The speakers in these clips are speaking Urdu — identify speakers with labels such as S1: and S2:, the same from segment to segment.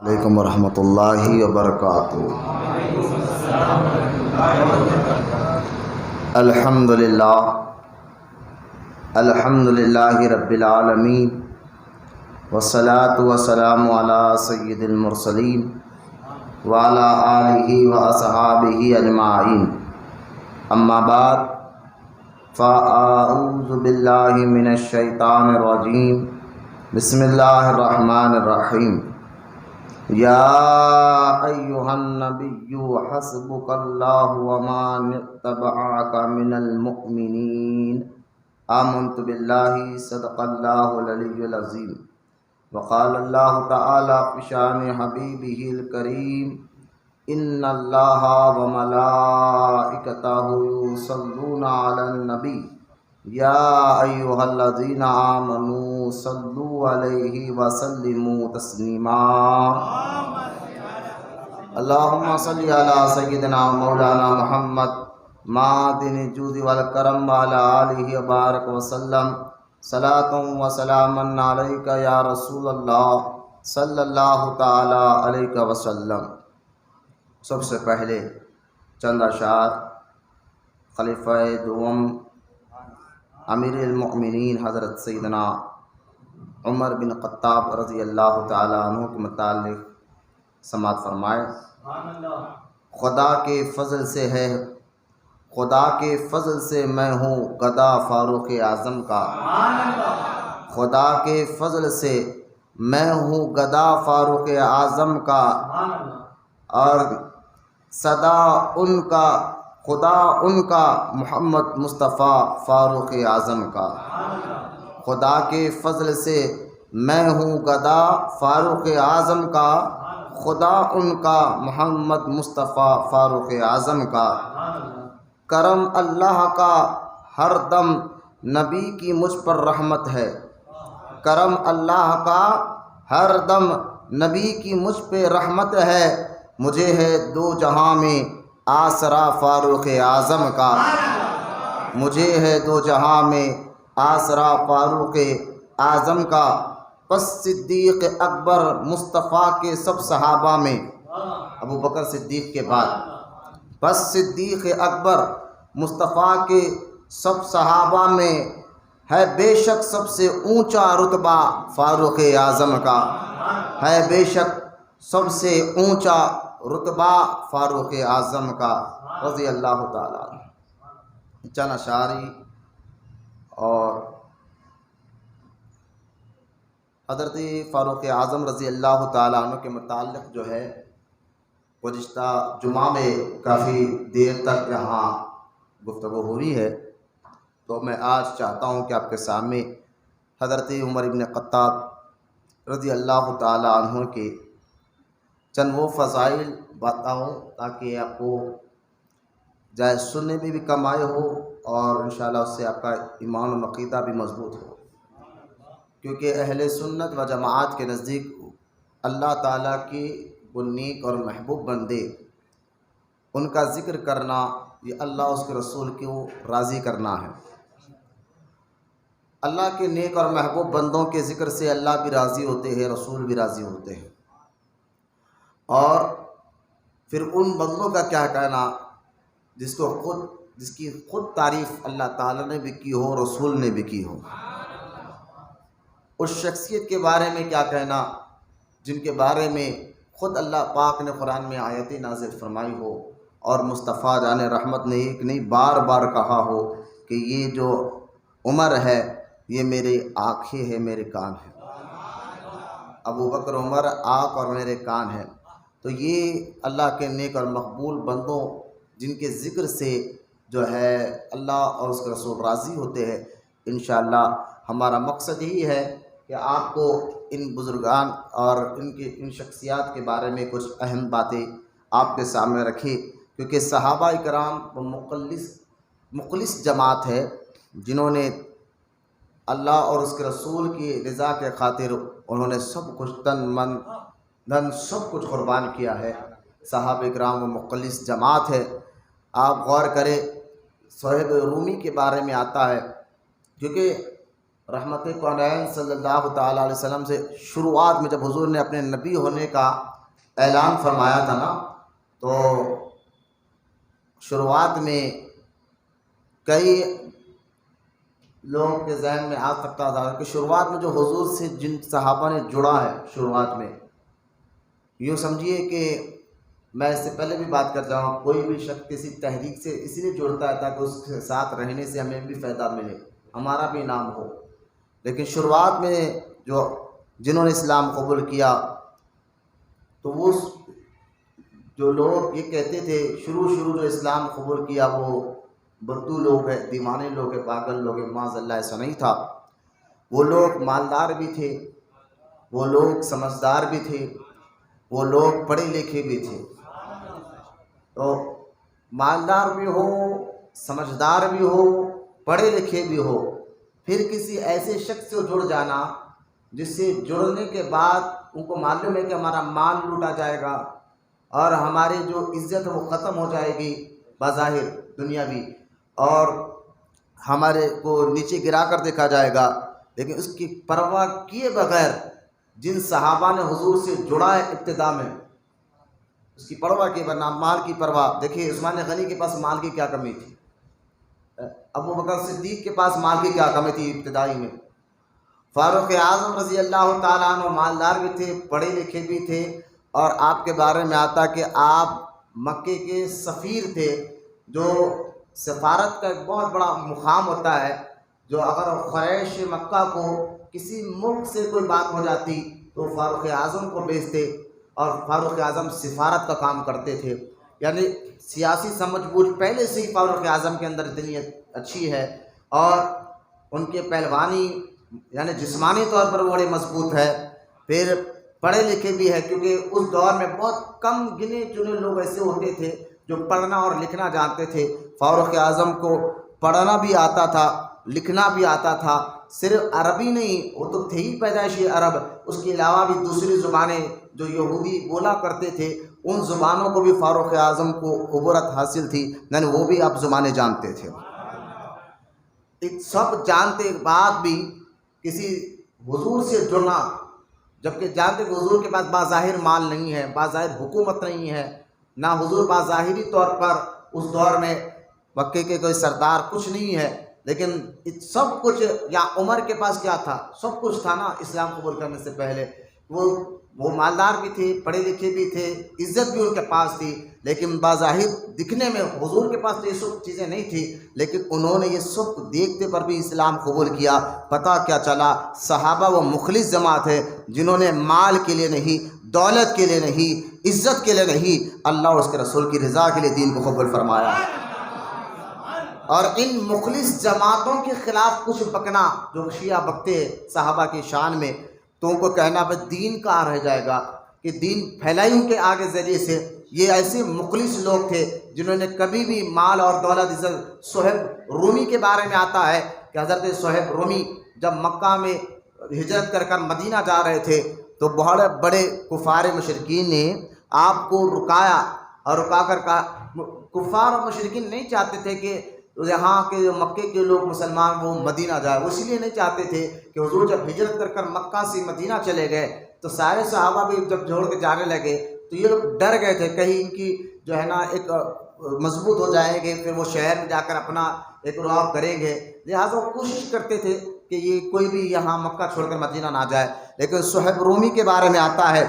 S1: علیکم ورحمۃ اللہ وبرکاتہ۔ الحمد للہ رب العالمین، والصلاة والسلام علی سید المرسلین وعلی آلہ واصحابہ اجمعین، اما بعد فاعوذ باللہ من الشیطان الرجیم، بسم اللہ الرحمن الرحیم۔ یا ایہا النبی حسبک اللہ ومن اتبعک من المؤمنین، آمنت باللہ صدق اللہ العلی العظیم۔ وقال اللہ تعالی فی شان حبیبہ الکریم، ان اللہ وملائکتہ یصلون علی النبی یا ایہا الذین آمنوا صلوا علیہ وسلموا تسلیما۔ اللہم صلی علی سیدنا مولانا محمد معدن الجود والکرم وعلی آلہ وبارک وسلم، صلاۃ و سلام علیک یا رسول اللہ صلی اللہ تعالی علیہ وسلم۔ سب سے پہلے چند اشعار خلیفہ دوم امیر المؤمنین حضرت سیدنا عمر بن خطاب رضی اللہ تعالی عنہ کے متعلق سماعت فرمائے۔ خدا کے فضل سے ہے، خدا کے فضل سے میں ہوں گدا فاروق اعظم کا، خدا کے فضل سے میں ہوں گدا فاروق اعظم کا، اور صدا ان کا خدا ان کا محمد مصطفیٰ فاروق اعظم کا۔ خدا کے فضل سے میں ہوں گدا فاروق اعظم کا، خدا ان کا محمد مصطفیٰ فاروق اعظم کا۔ کرم اللہ کا ہر دم نبی کی مجھ پر رحمت ہے، کرم اللہ کا ہر دم نبی کی مجھ پہ رحمت ہے، مجھے ہے دو جہاں میں آسرا فاروق اعظم کا، مجھے ہے دو جہاں میں آسرا فاروق اعظم کا۔ پس صدیق اکبر مصطفیٰ کے سب صحابہ میں، ابو بکر صدیق کے بعد پس صدیق اکبر مصطفیٰ کے سب صحابہ میں ہے بے شک سب سے اونچا رتبہ فاروق اعظم کا، ہے بے شک سب سے اونچا رتبہ فاروق اعظم کا رضی اللہ تعالیٰ عنہ۔ چند اشعاری اور حضرت فاروق اعظم رضی اللہ تعالیٰ عنہ کے متعلق جو ہے گزشتہ جمعہ میں کافی دیر تک یہاں گفتگو ہوئی ہے، تو میں آج چاہتا ہوں کہ آپ کے سامنے حضرت عمر بن خطاب رضی اللہ تعالیٰ عنہ کے چند وہ فضائل بتاؤں تاکہ آپ کو جائز سننے میں بھی کم آئے ہو، اور انشاءاللہ اس سے آپ کا ایمان و عقیدہ بھی مضبوط ہو، کیونکہ اہل سنت و جماعت کے نزدیک اللہ تعالیٰ کی وہ نیک اور محبوب بندے، ان کا ذکر کرنا یہ اللہ اس کے رسول کو راضی کرنا ہے۔ اللہ کے نیک اور محبوب بندوں کے ذکر سے اللہ بھی راضی ہوتے ہیں، رسول بھی راضی ہوتے ہیں، اور پھر ان بندوں کا کیا کہنا جس کی خود تعریف اللہ تعالیٰ نے بھی کی ہو، رسول نے بھی کی ہو۔ اس شخصیت کے بارے میں کیا کہنا جن کے بارے میں خود اللہ پاک نے قرآن میں آیت نازل فرمائی ہو، اور مصطفیٰ جان رحمت نے ایک نہیں بار بار کہا ہو کہ یہ جو عمر ہے یہ میری آنکھیں ہیں، میرے کان ہیں، ابو بکر عمر آنکھ اور میرے کان ہیں۔ تو یہ اللہ کے نیک اور مقبول بندوں جن کے ذکر سے جو ہے اللہ اور اس کے رسول راضی ہوتے ہیں، انشاءاللہ ہمارا مقصد یہی ہے کہ آپ کو ان بزرگان اور ان شخصیات کے بارے میں کچھ اہم باتیں آپ کے سامنے رکھی، کیونکہ صحابہ کرام وہ مخلص جماعت ہے جنہوں نے اللہ اور اس کے رسول کی رضا کے خاطر انہوں نے سب کچھ تن من دھن سب کچھ قربان کیا ہے۔ صحابہ کرام وہ مخلص جماعت ہے۔ آپ غور کریں، صہیب رومی کے بارے میں آتا ہے، کیونکہ رحمت کونین صلی اللہ تعالیٰ علیہ وسلم سے شروعات میں جب حضور نے اپنے نبی ہونے کا اعلان فرمایا تھا نا، تو شروعات میں کئی لوگوں کے ذہن میں آ سکتا تھا کہ شروعات میں جو حضور سے جن صحابہ نے جڑا ہے، شروعات میں یوں سمجھیے کہ میں اس سے پہلے بھی بات کر رہا ہوں، کوئی بھی شخص کسی تحریک سے اسی لیے جڑتا ہے تاکہ اس کے ساتھ رہنے سے ہمیں بھی فائدہ ملے، ہمارا بھی نام ہو۔ لیکن شروعات میں جنہوں نے اسلام قبول کیا تو وہ جو لوگ یہ کہتے تھے شروع جو اسلام قبول کیا وہ بدو لوگ ہیں، دیوانے لوگ ہیں، پاگل لوگ ہیں، معاذ اللہ، ایسا نہیں تھا۔ وہ لوگ مالدار بھی تھے، وہ لوگ سمجھدار بھی تھے، وہ لوگ پڑھے لکھے بھی تھے۔ تو مالدار بھی ہو، سمجھدار بھی ہو، پڑھے لکھے بھی ہو، پھر کسی ایسے شخص سے جڑ جانا جس سے جڑنے کے بعد ان کو معلوم ہے کہ ہمارا مال لوٹا جائے گا اور ہماری جو عزت ہے وہ ختم ہو جائے گی بظاہر دنیاوی، اور ہمارے کو نیچے گرا کر دیکھا جائے گا، لیکن اس کی پرواہ کیے بغیر جن صحابہ نے حضور سے جڑا ہے ابتدا میں، اس کی پرواہ کیے بغیر، مال کی پرواہ۔ دیکھیے عثمان غنی کے پاس مال کی کیا کمی تھی، ابو بکر صدیق کے پاس مال کی کیا کمی تھی ابتدائی میں، فاروق اعظم رضی اللہ تعالیٰ عنہ مالدار بھی تھے، پڑھے لکھے بھی تھے، اور آپ کے بارے میں آتا کہ آپ مکے کے سفیر تھے، جو سفارت کا ایک بہت بڑا مقام ہوتا ہے، جو اگر قریش مکہ کو کسی ملک سے کوئی بات ہو جاتی تو فاروق اعظم کو بھیجتے، اور فاروق اعظم سفارت کا کام کرتے تھے۔ یعنی سیاسی سمجھ بوجھ پہلے سے ہی فاروق اعظم کے اندر اتنی اچھی ہے، اور ان کے پہلوانی یعنی جسمانی طور پر بڑے مضبوط ہے، پھر پڑھے لکھے بھی ہے، کیونکہ اس دور میں بہت کم گنے چنے لوگ ایسے ہوتے تھے جو پڑھنا اور لکھنا جانتے تھے۔ فاروق اعظم کو پڑھنا بھی آتا تھا، لکھنا بھی آتا تھا، صرف عربی نہیں، وہ تو تھے ہی پیدائشی عرب، اس کے علاوہ بھی دوسری زبانیں جو یہودی بولا کرتے تھے ان زبانوں کو بھی فاروق اعظم کو عبورت حاصل تھی، یعنی وہ بھی اب زبانیں جانتے تھے۔ سب جانتے بعد بھی کسی حضور سے جڑنا، جبکہ جانتے کہ حضور کے پاس بظاہر مال نہیں ہے، بظاہر حکومت نہیں ہے، نہ حضور بظاہری طور پر اس دور میں مکے کے کوئی سردار کچھ نہیں ہے، لیکن سب کچھ، یا عمر کے پاس کیا تھا، سب کچھ تھا نا اسلام قبول کرنے سے پہلے، وہ مالدار بھی تھے، پڑھے لکھے بھی تھے، عزت بھی ان کے پاس تھی، لیکن بظاہر دکھنے میں حضور کے پاس تو یہ سب چیزیں نہیں تھی، لیکن انہوں نے یہ سب دیکھتے پر بھی اسلام قبول کیا۔ پتہ کیا چلا، صحابہ وہ مخلص جماعت ہے جنہوں نے مال کے لیے نہیں، دولت کے لیے نہیں، عزت کے لیے نہیں، اللہ اور اس کے رسول کی رضا کے لیے دین کو قبول فرمایا۔ اور ان مخلص جماعتوں کے خلاف کچھ بکنا، جو شیعہ بکتے صحابہ کی شان میں، تو ان کو کہنا بس دین کہاں رہ جائے گا، کہ دین پھیلائی ان کے آگے ذریعے سے۔ یہ ایسے مخلص لوگ تھے جنہوں نے کبھی بھی مال اور دولت، عزت، صہیب رومی کے بارے میں آتا ہے کہ حضرت صہیب رومی جب مکہ میں ہجرت کر مدینہ جا رہے تھے تو بڑے بڑے کفار مشرکین نے آپ کو رکایا، اور رکا کر کہا، کفار اور مشرکین نہیں چاہتے تھے کہ یہاں کے جو مکے کے لوگ مسلمان وہ مدینہ جائے، وہ اس لیے نہیں چاہتے تھے کہ حضور جب ہجرت کر مکہ سے مدینہ چلے گئے تو سارے صحابہ بھی جب چھوڑ کے جانے لگے تو یہ لوگ ڈر گئے تھے کہیں ان کی جو ہے نا ایک مضبوط ہو جائیں گے، پھر وہ شہر میں جا کر اپنا ایک رعب کریں گے، لہٰذا وہ کوشش کرتے تھے کہ یہ کوئی بھی یہاں مکہ چھوڑ کر مدینہ نہ جائے۔ لیکن صہیب رومی کے بارے میں آتا ہے،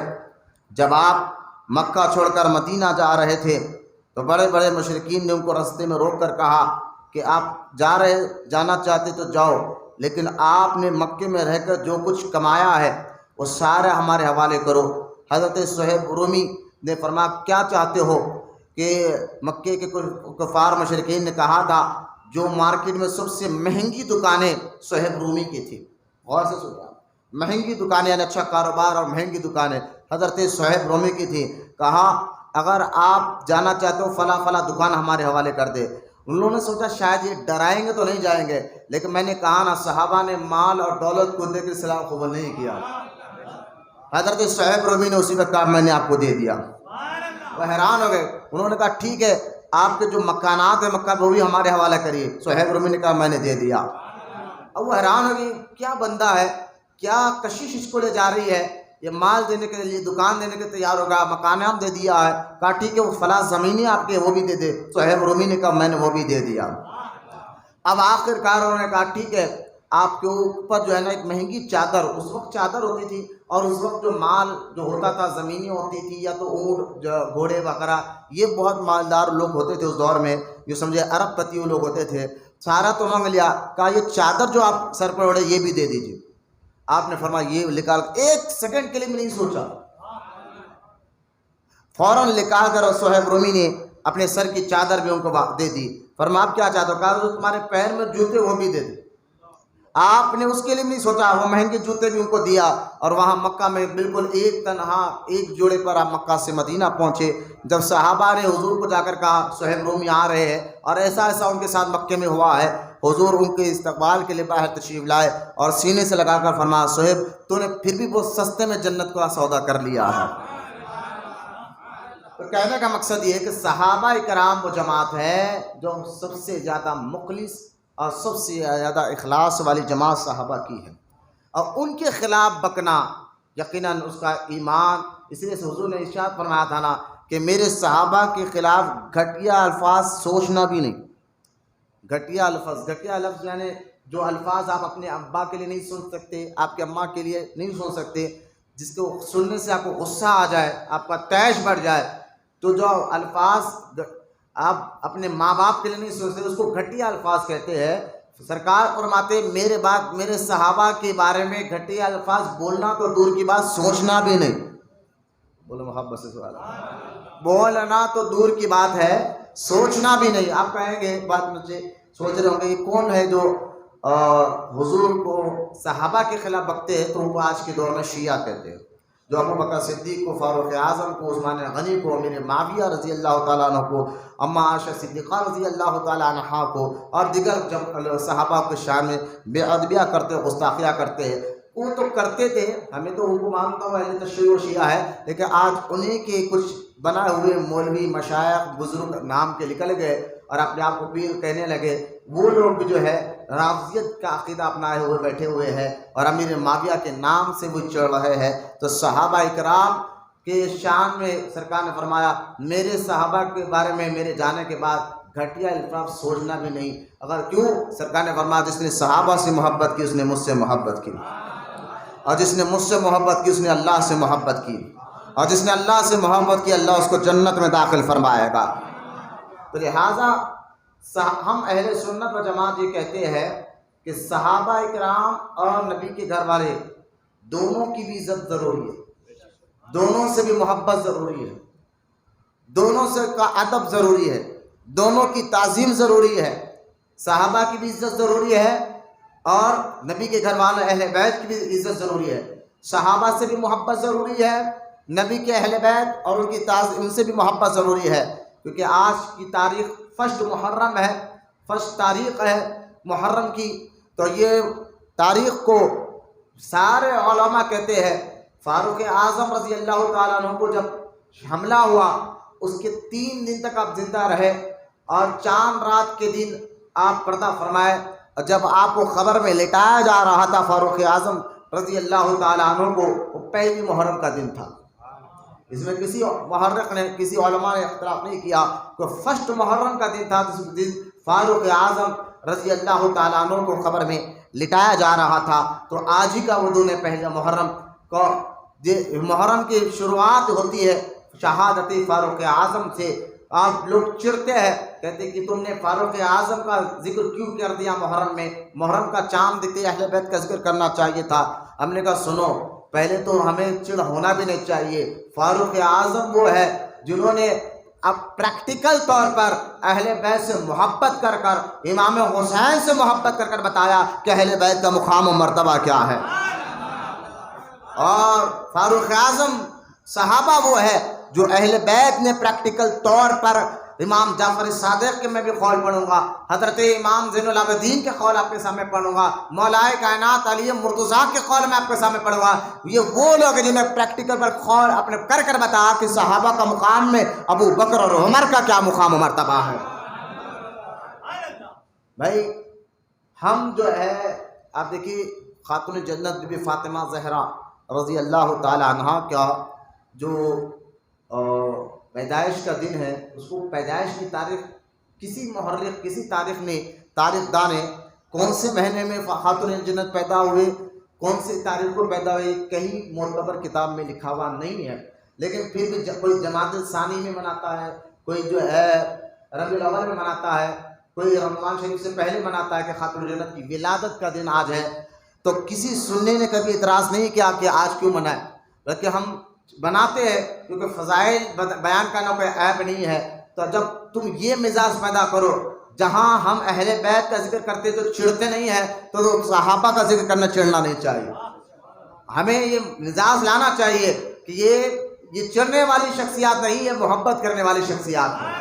S1: جب آپ مکہ چھوڑ کر مدینہ جا رہے تھے تو بڑے بڑے مشرکین نے ان کو راستے میں روک کر کہا کہ آپ جانا چاہتے تو جاؤ، لیکن آپ نے مکے میں رہ کر جو کچھ کمایا ہے وہ سارا ہمارے حوالے کرو۔ حضرت صہیب رومی نے فرمایا کیا چاہتے ہو، کہ مکے کے کفار مشرکین نے کہا تھا جو مارکیٹ میں سب سے مہنگی دکانیں صہیب رومی کی تھی، غور سے سننا، مہنگی دکانیں یعنی اچھا کاروبار اور مہنگی دکانیں حضرت صہیب رومی کی تھی، کہا اگر آپ جانا چاہتے ہو فلاں فلاں دکان ہمارے حوالے کر دے۔ انہوں نے سوچا شاید یہ ڈرائیں گے تو نہیں جائیں گے، لیکن میں نے کہا نا صحابہ نے مال اور دولت کو دے کر اسلام قبول نہیں کیا۔ حضرت صہیب رومی نے اسی وقت کہا میں نے آپ کو دے دیا۔ وہ حیران ہو گئے، انہوں نے کہا ٹھیک ہے آپ کے جو مکانات ہیں مکہ وہ بھی ہمارے حوالے کریے۔ صہیب رومی نے کہا میں نے دے دیا۔ اب وہ حیران ہو گئی کیا بندہ ہے, کیا کشش اس کو لے جا رہی ہے, یہ مال دینے کے لیے دکان دینے کے تیار ہوگا, مکان ہم دے دیا ہے. کہا ٹھیک ہے وہ فلاں زمینی آپ کے وہ بھی دے دے. صہیب رومی نے کہا میں نے وہ بھی دے دیا. اب آخر کار انہوں نے کہا ٹھیک ہے آپ کے اوپر جو ہے نا ایک مہنگی چادر, اس وقت چادر ہوتی تھی, اور اس وقت جو مال جو ہوتا تھا زمینی ہوتی تھی یا تو اونٹ گھوڑے وغیرہ, یہ بہت مالدار لوگ ہوتے تھے اس دور میں, جو سمجھے ارب پتی لوگ ہوتے تھے. سارا تو مانگ لیا. کہا یہ چادر جو آپ سر پر اوڑھے یہ بھی دے دیجیے. آپ نے فرمایا یہ نکال, ایک سیکنڈ کے لیے بھی نہیں سوچا, فوراً نکال کر صہیب رومی نے اپنے سر کی چادر بھی ان کو دے دی. فرمایا آپ کیا چاہتے ہو؟ کہا جو تمہارے پیر میں جوتے وہ بھی دے دے. آپ نے اس کے لیے بھی نہیں سوچا, وہ مہنگے جوتے بھی ان کو دیا. اور وہاں مکہ میں بالکل ایک تنہا ایک جوڑے پر آپ مکہ سے مدینہ پہنچے. جب صحابہ نے حضور کو جا کر کہا صہیب رومی آ رہے ہیں اور ایسا ایسا ان کے ساتھ مکے میں ہوا ہے, حضور ان کے استقبال کے لیے باہر تشریف لائے اور سینے سے لگا کر فرمایا صہیب تو نے پھر بھی بہت سستے میں جنت کا سودا کر لیا ہے. تو کہنے کا مقصد یہ ہے کہ صحابہ کرام وہ جماعت ہے جو سب سے زیادہ مخلص اور سب سے زیادہ اخلاص والی جماعت صحابہ کی ہے, اور ان کے خلاف بکنا یقیناً اس کا ایمان. اس لیے حضور نے ارشاد فرمایا تھا نا کہ میرے صحابہ کے خلاف گھٹیا الفاظ سوچنا بھی نہیں. گھٹیا لفظ یعنی جو الفاظ آپ اپنے ابا کے لیے نہیں سن سکتے, آپ کے اماں کے لیے نہیں سن سکتے, جس کو سننے سے آپ کو غصہ آ جائے, آپ کا طیش بڑھ جائے, تو جو الفاظ آپ اپنے ماں باپ کے لیے نہیں سوچتے اس کو گھٹیا الفاظ کہتے ہیں. سرکار فرماتے میرے بعد میرے صحابہ کے بارے میں گھٹیا الفاظ بولنا تو دور کی بات سوچنا بھی نہیں. بولو محبت سے سوال, بولنا تو دور کی بات ہے سوچنا بھی نہیں. آپ کہیں گے بات مجھے سوچ رہے ہوں گے یہ کون ہے جو حضور کو صحابہ کے خلاف بکتے ہیں, تو ان کو آج کے دور میں شیعہ کہتے ہیں, جو ابو بکر صدیق کو, فاروق اعظم کو, عثمان غنی کو, امیر معاویہ رضی اللہ تعالیٰ عنہ کو, اماں عائشہ صدیقہ رضی اللہ تعالیٰ عنہا کو, اور دیگر صحابہ کے شان میں بے ادبیہ کرتے, گستاخیہ کرتے ہیں. وہ تو کرتے تھے, ہمیں تو ان کو مانتا ہوا اہل تشیع و شیعہ ہے, لیکن آج انہیں کے کچھ بنائے ہوئے مولوی مشائخ بزرگ نام کے نکل گئے اور اپنے آپ کو پیر کہنے لگے. وہ لوگ بھی جو ہے رافضیت کا عقیدہ اپنائے ہوئے بیٹھے ہوئے ہیں اور امیر معاویہ کے نام سے وہ چڑھ رہے ہیں. تو صحابہ اکرام کے شان میں سرکار نے فرمایا میرے صحابہ کے بارے میں میرے جانے کے بعد گھٹیا الفاظ سوچنا بھی نہیں. اگر کیوں؟ سرکار نے فرمایا جس نے صحابہ سے محبت کی اس نے مجھ سے محبت کی, اور جس نے مجھ سے محبت کی اس نے اللہ سے محبت کی, اور جس نے اللہ سے محبت کی اللہ اس کو جنت میں داخل فرمائے گا. تو لہٰذا ہم اہل سنت و جماعت یہ کہتے ہیں کہ صحابہ اکرام اور نبی کے گھر والے دونوں کی بھی عزت ضروری ہے, دونوں سے بھی محبت ضروری ہے, دونوں سے کا ادب ضروری ہے, دونوں کی تعظیم ضروری ہے. صحابہ کی بھی عزت ضروری ہے اور نبی کے گھر والے اہل بیت کی بھی عزت ضروری ہے. صحابہ سے بھی محبت ضروری ہے, نبی کے اہل بیت اور ان کی ان سے بھی محبت ضروری ہے. کیونکہ آج کی تاریخ فشت محرم ہے, فشت تاریخ ہے محرم کی. تو یہ تاریخ کو سارے علماء کہتے ہیں فاروق اعظم رضی اللہ تعالیٰ عنہ کو جب حملہ ہوا اس کے 3 دن تک آپ زندہ رہے اور چاند رات کے دن آپ پردہ فرمائے. اور جب آپ کو خبر میں لٹایا جا رہا تھا فاروق اعظم رضی اللہ تعالیٰ عنہ کو, وہ پہلی محرم کا دن تھا. اس میں کسی محرخ نے کسی علماء نے اختلاف نہیں کیا کہ فرسٹ محرم کا دن تھا, جس دن فاروق اعظم رضی اللہ تعالیٰ عنہ کو خبر میں لٹایا جا رہا تھا. تو آج ہی کا وہ دن ہے پہلا محرم کو. محرم کی شروعات ہوتی ہے شہادت فاروق اعظم سے. آپ لوگ چڑھتے ہیں, کہتے کہ تم نے فاروق اعظم کا ذکر کیوں کر دیا محرم میں, محرم کا چاند دیکھتے اہل بیت کا ذکر کرنا چاہیے تھا. ہم نے کہا سنو, پہلے تو ہمیں چڑ ہونا بھی نہیں چاہیے. فاروق اعظم وہ ہے جنہوں نے اب پریکٹیکل طور پر اہل بیت سے محبت کر کر, امام حسین سے محبت کر کر بتایا کہ اہل بیت کا مقام و مرتبہ کیا ہے. اور فاروق اعظم صحابہ وہ ہے جو اہل بیت نے پریکٹیکل طور پر, امام جعفر صادق کے میں بھی قول پڑھوں گا, حضرت امام زین العابدین کے قول آپ کے سامنے پڑھوں گا, مولائے کائنات علی مرتضیٰ کے قول میں آپ کے سامنے پڑھوں گا. یہ وہ لوگ ہیں جنہیں پریکٹیکل پر قول اپنے کر کر بتایا کہ صحابہ کا مقام میں ابو بکر اور عمر کا کیا مقام و مرتبہ ہے. بھائی ہم جو ہے آپ دیکھیے خاتون جنت بی بی فاطمہ زہرا رضی اللہ تعالی عنہا کا جو پیدائش کا دن ہے، اس کو پیدائش کی تاریخ کسی محرخ کسی تاریخ داں نے کون سے مہینے میں خاتون جنت پیدا ہوئے، کون سی تاریخ کو پیدا ہوئی، کہیں معتبر کتاب میں لکھا ہوا نہیں ہے. لیکن پھر بھی کوئی جمادی الثانی میں مناتا ہے، کوئی جو ہے ربیع الاول میں مناتا ہے، کوئی رمضان شریف سے پہلے مناتا ہے کہ خاتون جنت کی ولادت کا دن آج ہے. تو کسی سننے نے کبھی اعتراض نہیں کیا کہ آج کیوں منائیں، بلکہ ہم بناتے ہیں کیونکہ فضائل بیان کرنا کوئی عیب نہیں ہے. تو جب تم یہ مزاج پیدا کرو، جہاں ہم اہل بیت کا ذکر کرتے تو چڑھتے نہیں ہیں، تو صحابہ کا ذکر کرنا چڑھنا نہیں چاہیے. ہمیں یہ مزاج لانا چاہیے کہ یہ چڑھنے والی شخصیات نہیں، یہ محبت کرنے والی شخصیات ہیں.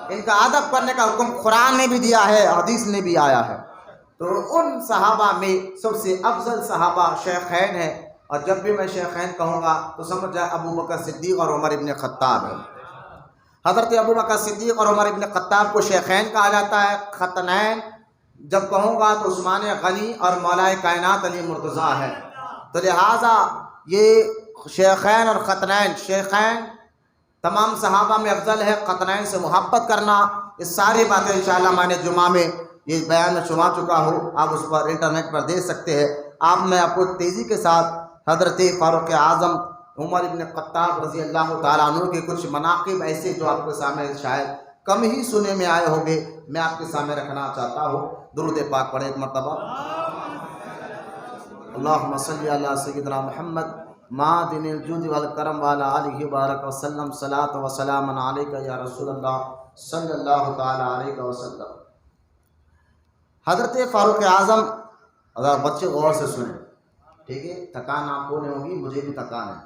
S1: ان کا ادب کرنے کا حکم قرآن نے بھی دیا ہے، حدیث نے بھی آیا ہے. تو ان صحابہ میں سب سے افضل صحابہ شیخین ہیں، اور جب بھی میں شیخین کہوں گا تو سمجھ جائے ابو بکر صدیق اور عمر ابن خطاب ہے. حضرت ابو بکر صدیق اور عمر ابن خطاب کو شیخین کہا جاتا ہے. خطنین جب کہوں گا تو عثمان غنی اور مولا کائنات علی مرتضیٰ ہے. تو لہٰذا یہ شیخین اور خطنین، شیخین تمام صحابہ میں افضل ہے. خطنین سے محبت کرنا، یہ ساری باتیں انشاءاللہ میں نے جمعہ میں یہ بیان میں سنا چکا ہوں، آپ اس پر انٹرنیٹ پر دیکھ سکتے ہیں. میں آپ کو تیزی کے ساتھ حضرت فاروق اعظم عمر ابن خطاب رضی اللہ تعالیٰ عنہ کے کچھ مناقب ایسے جو آپ کے سامنے شاید کم ہی سنے میں آئے ہوں گے، میں آپ کے سامنے رکھنا چاہتا ہوں. درود پاک پڑھیں ایک مرتبہ. اللہم صلی علی سیدنا محمد معدن الجود والکرم وعلی آلہ وبارک وسلم. صلاۃ و سلام علیک یا رسول اللہ صلی اللہ تعالی علیہ وسلم. حضرت فاروق اعظم، اگر بچے غور سے سنیں، ٹھیک ہے، تھکان آپ کو نہیں ہوگی، مجھے بھی تھکان ہے.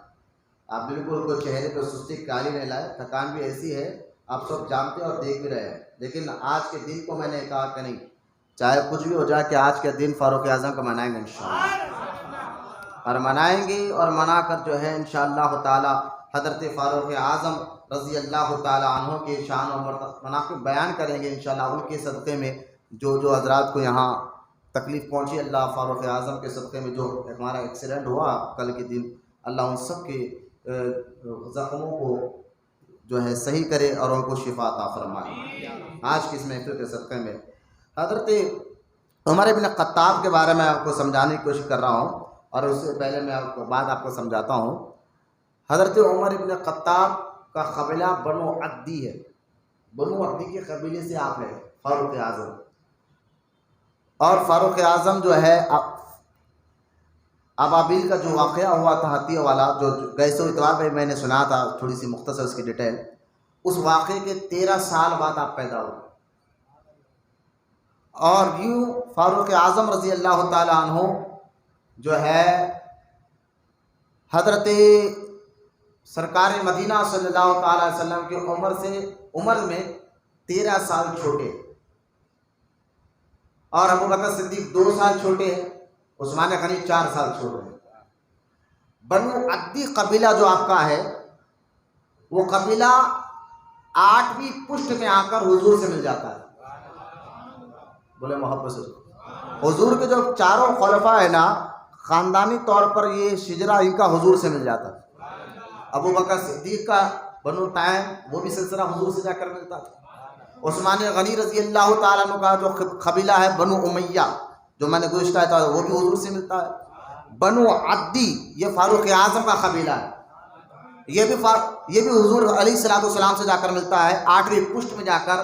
S1: آپ بالکل کوئی چہرے پہ سستی کالی نہیں لائے، تھکان بھی ایسی ہے آپ سب جانتے اور دیکھ بھی رہے ہیں. لیکن آج کے دن کو میں نے کہا کہ نہیں، چاہے کچھ بھی ہو جائے کہ آج کے دن فاروق اعظم کا منائیں گے انشاءاللہ، اور منائیں گے اور منا کر جو ہے انشاءاللہ تعالی حضرت فاروق اعظم رضی اللہ تعالی عنہ کے شان و مناقب بیان کریں گے انشاءاللہ. ان کے صدقے میں جو حضرات کو یہاں تکلیف پہنچی، اللہ فاروق اعظم کے صدقے میں جو ہمارا ایکسیڈنٹ ہوا کل کے دن، اللہ ان سب کے زخموں کو جو ہے صحیح کرے اور ان کو شفا عطا فرمائے. آج کی اس محفل کے صدقے میں حضرت عمر ابن خطاب کے بارے میں آپ کو سمجھانے کی کوشش کر رہا ہوں، اور اس سے پہلے میں آپ کو آپ کو سمجھاتا ہوں. حضرت عمر ابن خطاب کا قبیلہ بنو عدی ہے. بنو عدی کے قبیلے سے آپ ہیں فاروق اعظم. اور فاروق اعظم جو ہے ابابیل کا جو واقعہ ہوا تھا حتیہ والا، جو گیس و اتوار میں نے سنا تھا، تھوڑی سی مختصر اس کی ڈیٹیل، اس واقعے کے 13 سال بعد آپ پیدا ہوئے. اور یوں فاروق اعظم رضی اللہ تعالی عنہ جو ہے حضرت سرکار مدینہ صلی اللہ تعالی علیہ وسلم کی عمر میں 13 سال چھوٹے، اور ابو بکر صدیق 2 سال چھوٹے ہیں، عثمان غنی 4 سال چھوٹے ہیں. بنو عدی قبیلہ جو آپ کا ہے، وہ قبیلہ 8ویں پشت میں آ کر حضور سے مل جاتا ہے. بولے محبت سے. حضور کے جو چاروں خلفاء ہیں نا، خاندانی طور پر یہ شجرہ ان کا حضور سے مل جاتا ہے. ابو بکر صدیق کا بنو تائم، وہ بھی سلسلہ حضور سے جا کر ملتا تھا. عثمان غنی رضی اللہ تعالیٰ عنہ کا جو قبیلہ ہے بنو امیہ، جو میں نے گزشتہ تھا، وہ بھی حضور سے ملتا ہے. بنو عدی یہ فاروق اعظم کا قبیلہ ہے، یہ بھی حضور علیہ السلام سے جا کر ملتا ہے 8ویں پشت میں جا کر.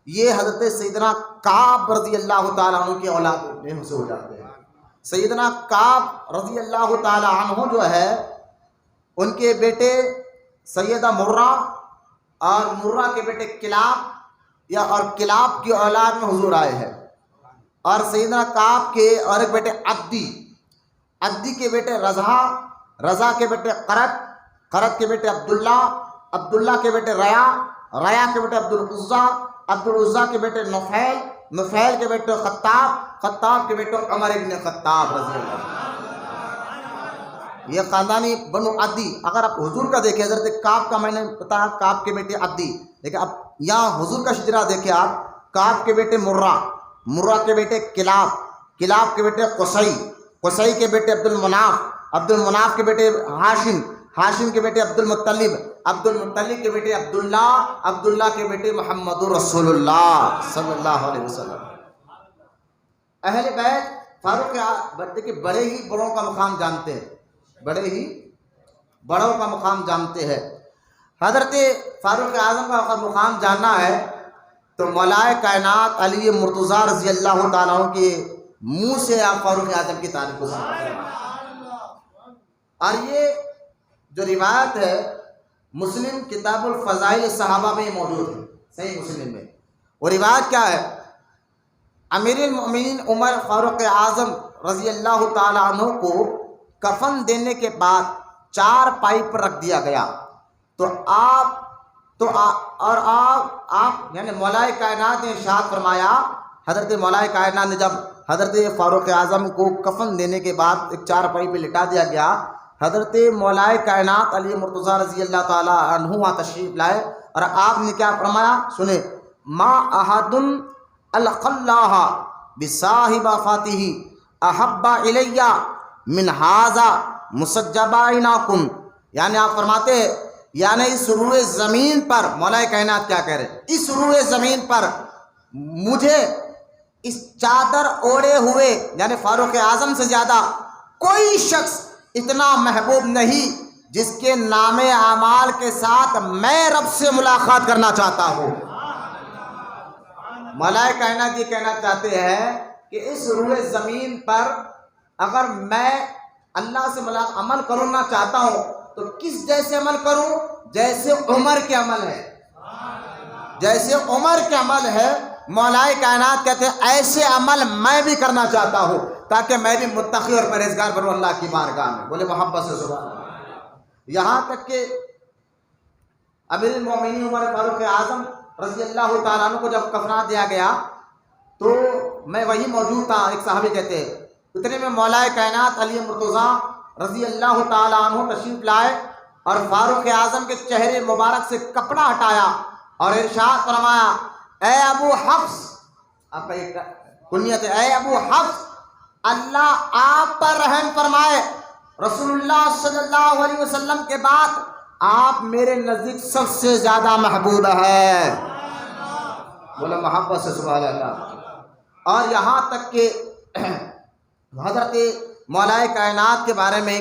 S1: یہ حضرت سیدنا کعب رضی اللہ تعالیٰ عنہ کی اولاد میں سے ہو جاتے ہیں. سیدنا کعب رضی اللہ تعالیٰ عنہ جو ہے، ان کے بیٹے سیدہ مرہ اور مرہ کے بیٹے کلاب اور کلاب کی اولاد میں حضور آئے ہیں. اور سیدنا کعب کے اور ایک بیٹے عدی کے بیٹے رضا کے بیٹے قرت کے بیٹے عبداللہ کے بیٹے ریا کے بیٹے عبدالعزا کے بیٹے نفیل کے بیٹے خطاب کے بیٹے عمر ابن خطاب رضی اللہ. یہ خاندانی بنو عدی. اگر آپ حضور کا دیکھیں، حضرت کعب کا میں نے بتایا کعب کے بیٹے عدی، لیکن اب یہاں حضور کا شجرہ دیکھیں آپ، کعب کے بیٹے مرہ کے بیٹے کلاب کے بیٹے قصی، قصی کے بیٹے عبد المناف، عبد المناف کے بیٹے ہاشم، ہاشم کے بیٹے عبد المطلب، عبد المطلب کے بیٹے عبداللہ، عبداللہ کے بیٹے محمد رسول اللہ صلی اللہ علیہ وسلم۔ اہل بیت فاروق دیکھیے بڑے ہی بڑوں کا مقام جانتے ہیں، بڑے ہی بڑوں کا مقام جانتے ہیں۔ حضرت فاروق اعظم کا مقام جاننا ہے تو مولائے کائنات علی مرتضیٰ رضی اللہ تعالیٰ عنہ کے منہ سے آپ فاروق اعظم کی تعریف کو سنتے ہیں۔ اور یہ جو روایت ہے مسلم کتاب الفضائل صحابہ میں موجود ہے، صحیح مسلم میں۔ وہ روایت کیا ہے؟ امیر المؤمنین عمر فاروق اعظم رضی اللہ تعالیٰ عنہ کو کفن دینے کے بعد 4 پائی پر رکھ دیا گیا، تو آپ یعنی مولائے کائنات نے ارشاد فرمایا، حضرت مولائے کائنات نے جب حضرت فاروق اعظم کو کفن دینے کے بعد ایک 4 پائی پہ لٹا دیا گیا، حضرت مولائے کائنات علی مرتضیٰ رضی اللہ تعالیٰ عنہ وہاں تشریف لائے اور آپ نے کیا فرمایا؟ سنیں، ما احد القى اللہ بصاحب فاتہ احب الی من ھذا مسجبینکم، یعنی آپ فرماتے ہیں یعنی اس روئے زمین پر، مولائے کائنات کیا کہہ رہے ہیں، اس روئے زمین پر مجھے اس چادر اوڑے ہوئے یعنی فاروق اعظم سے زیادہ کوئی شخص اتنا محبوب نہیں جس کے نام اعمال کے ساتھ میں رب سے ملاقات کرنا چاہتا ہوں۔ مولائے کائنات یہ کہنا چاہتے ہیں کہ اس روئے زمین پر اگر میں اللہ سے عمل کرنا چاہتا ہوں تو کس جیسے عمل کروں؟ جیسے عمر کے عمل ہے، جیسے عمر کے عمل ہے۔ مولائے کائنات کہتے ہیں ایسے عمل میں بھی کرنا چاہتا ہوں تاکہ میں بھی متقی اور پرہیزگار بنوں اللہ کی بارگاہ میں، بولے محبت سے سبحان اللہ۔ یہاں تک کہ امیر المومنین عمر فاروق اعظم رضی اللہ تعالیٰ عنہ کو جب کفنا دیا گیا تو میں وہی موجود تھا، ایک صحابی کہتے ہیں، اتنے میں مولائے کائنات علی مرتضیٰ رضی اللہ تعالیٰ عنہ تشریف لائے اور فاروق اعظم کے چہرے مبارک سے کپڑا ہٹایا اور ارشاد فرمایا، اے ابو حفص، آپ کا ایک کنیت ہے، اے ابو حفص، اللہ آپ پر رحم فرمائے، رسول اللہ صلی اللہ علیہ وسلم کے بعد آپ میرے نزدیک سب سے زیادہ محبوب ہے، بولا محبت سے سبحان اللہ۔ اور یہاں تک کہ حضرت مولائے کائنات کے بارے میں،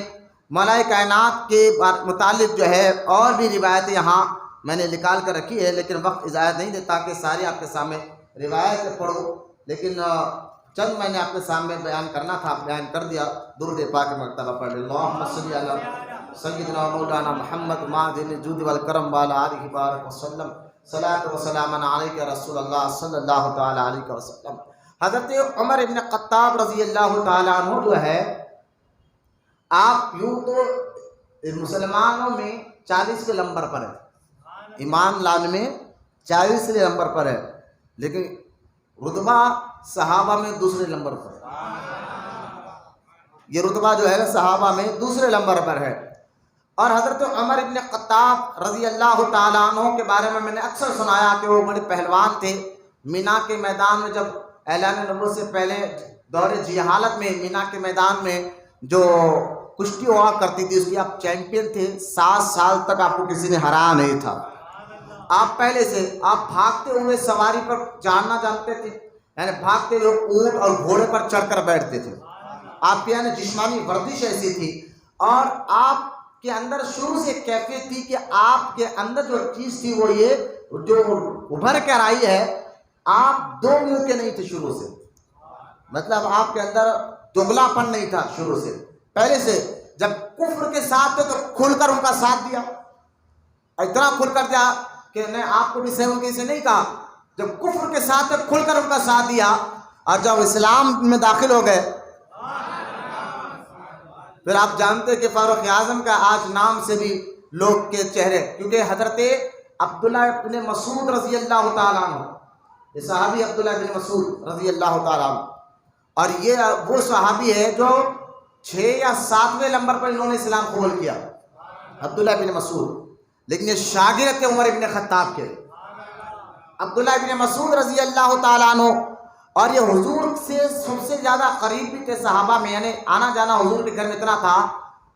S1: مولائے کائنات کے متعلق جو ہے اور بھی روایتیں یہاں میں نے نکال کر رکھی ہے، لیکن وقت اجازت نہیں دیتا کہ ساری آپ کے سامنے روایت پڑھو، لیکن چند میں نے آپ کے سامنے بیان کرنا تھا، بیان کر دیا۔ درود پاک مرتبہ پڑھ لیں، اللہم صلی علی سیدنا مولانا محمد معدن الجود والکرم وعلی آلہ بارک وسلم، صلاۃ و سلام علیک رسول اللہ صلی اللہ تعالی علیہ وسلم۔ حضرت عمر ابن خطاب رضی اللہ تعالیٰ عنہ جو ہے، آپ یوں تو مسلمانوں میں 40 نمبر پر ہے، ایمان لانے میں 40 نمبر پر ہے، لیکن رتبہ صحابہ میں دوسرے نمبر پر ہے۔ یہ رتبہ جو ہے صحابہ میں دوسرے نمبر پر ہے۔ اور حضرت عمر ابن خطاب رضی اللہ تعالیٰ عنہ کے بارے میں نے اکثر سنایا کہ وہ بڑے پہلوان تھے۔ مینا کے میدان میں جب اعلان نبوت سے پہلے دور جہالت میں مینا کے میدان میں جو کشتی ہوا کرتی تھی اس کی آپ چیمپئن تھے، 7 سال تک آپ کو کسی نے ہرایا نہیں تھا۔ آپ پہلے سے آپ بھاگتے ہوئے سواری پر چڑھنا جانتے تھے، یعنی بھاگتے ہوئے اونٹ اور گھوڑے پر چڑھ کر بیٹھتے تھے۔ آپ کی یعنی جسمانی ورزش ایسی تھی، اور آپ کے اندر شروع سے کیفیت تھی کہ آپ کے اندر جو چیز تھی وہ یہ جو ابھر کر آئی ہے، آپ 2 منہ کے نہیں تھے شروع سے، مطلب آپ کے اندر دگلا پن نہیں تھا شروع سے، پہلے سے۔ جب کفر کے ساتھ تھے تو کھل کر ان کا ساتھ دیا، اتنا کھل کر دیا کہ میں آپ کو بھی سہوں کسی نہیں کہا۔ جب کفر کے ساتھ کھل کر ان کا ساتھ دیا، اور جب اسلام میں داخل ہو گئے پھر آپ جانتے کہ فاروق اعظم کا آج نام سے بھی لوگ کے چہرے، کیونکہ حضرت عبداللہ ابن مسعود رضی اللہ تعالیٰ عنہ، یہ صحابی عبداللہ ابن مسعود رضی اللہ تعالیٰ عنہ، اور یہ وہ صحابی ہے جو 6 یا 7ویں نمبر پر انہوں نے اسلام قبول کیا، عبداللہ ابن مسعود، لیکن یہ شاگرد تھے عمر ابن خطاب کے، عبداللہ ابن مسعود رضی اللہ تعالیٰ عنہ۔ اور یہ حضور سے سب سے زیادہ قریب بھی تھے صحابہ میں، یعنی آنا جانا حضور کے گھر میں اتنا تھا.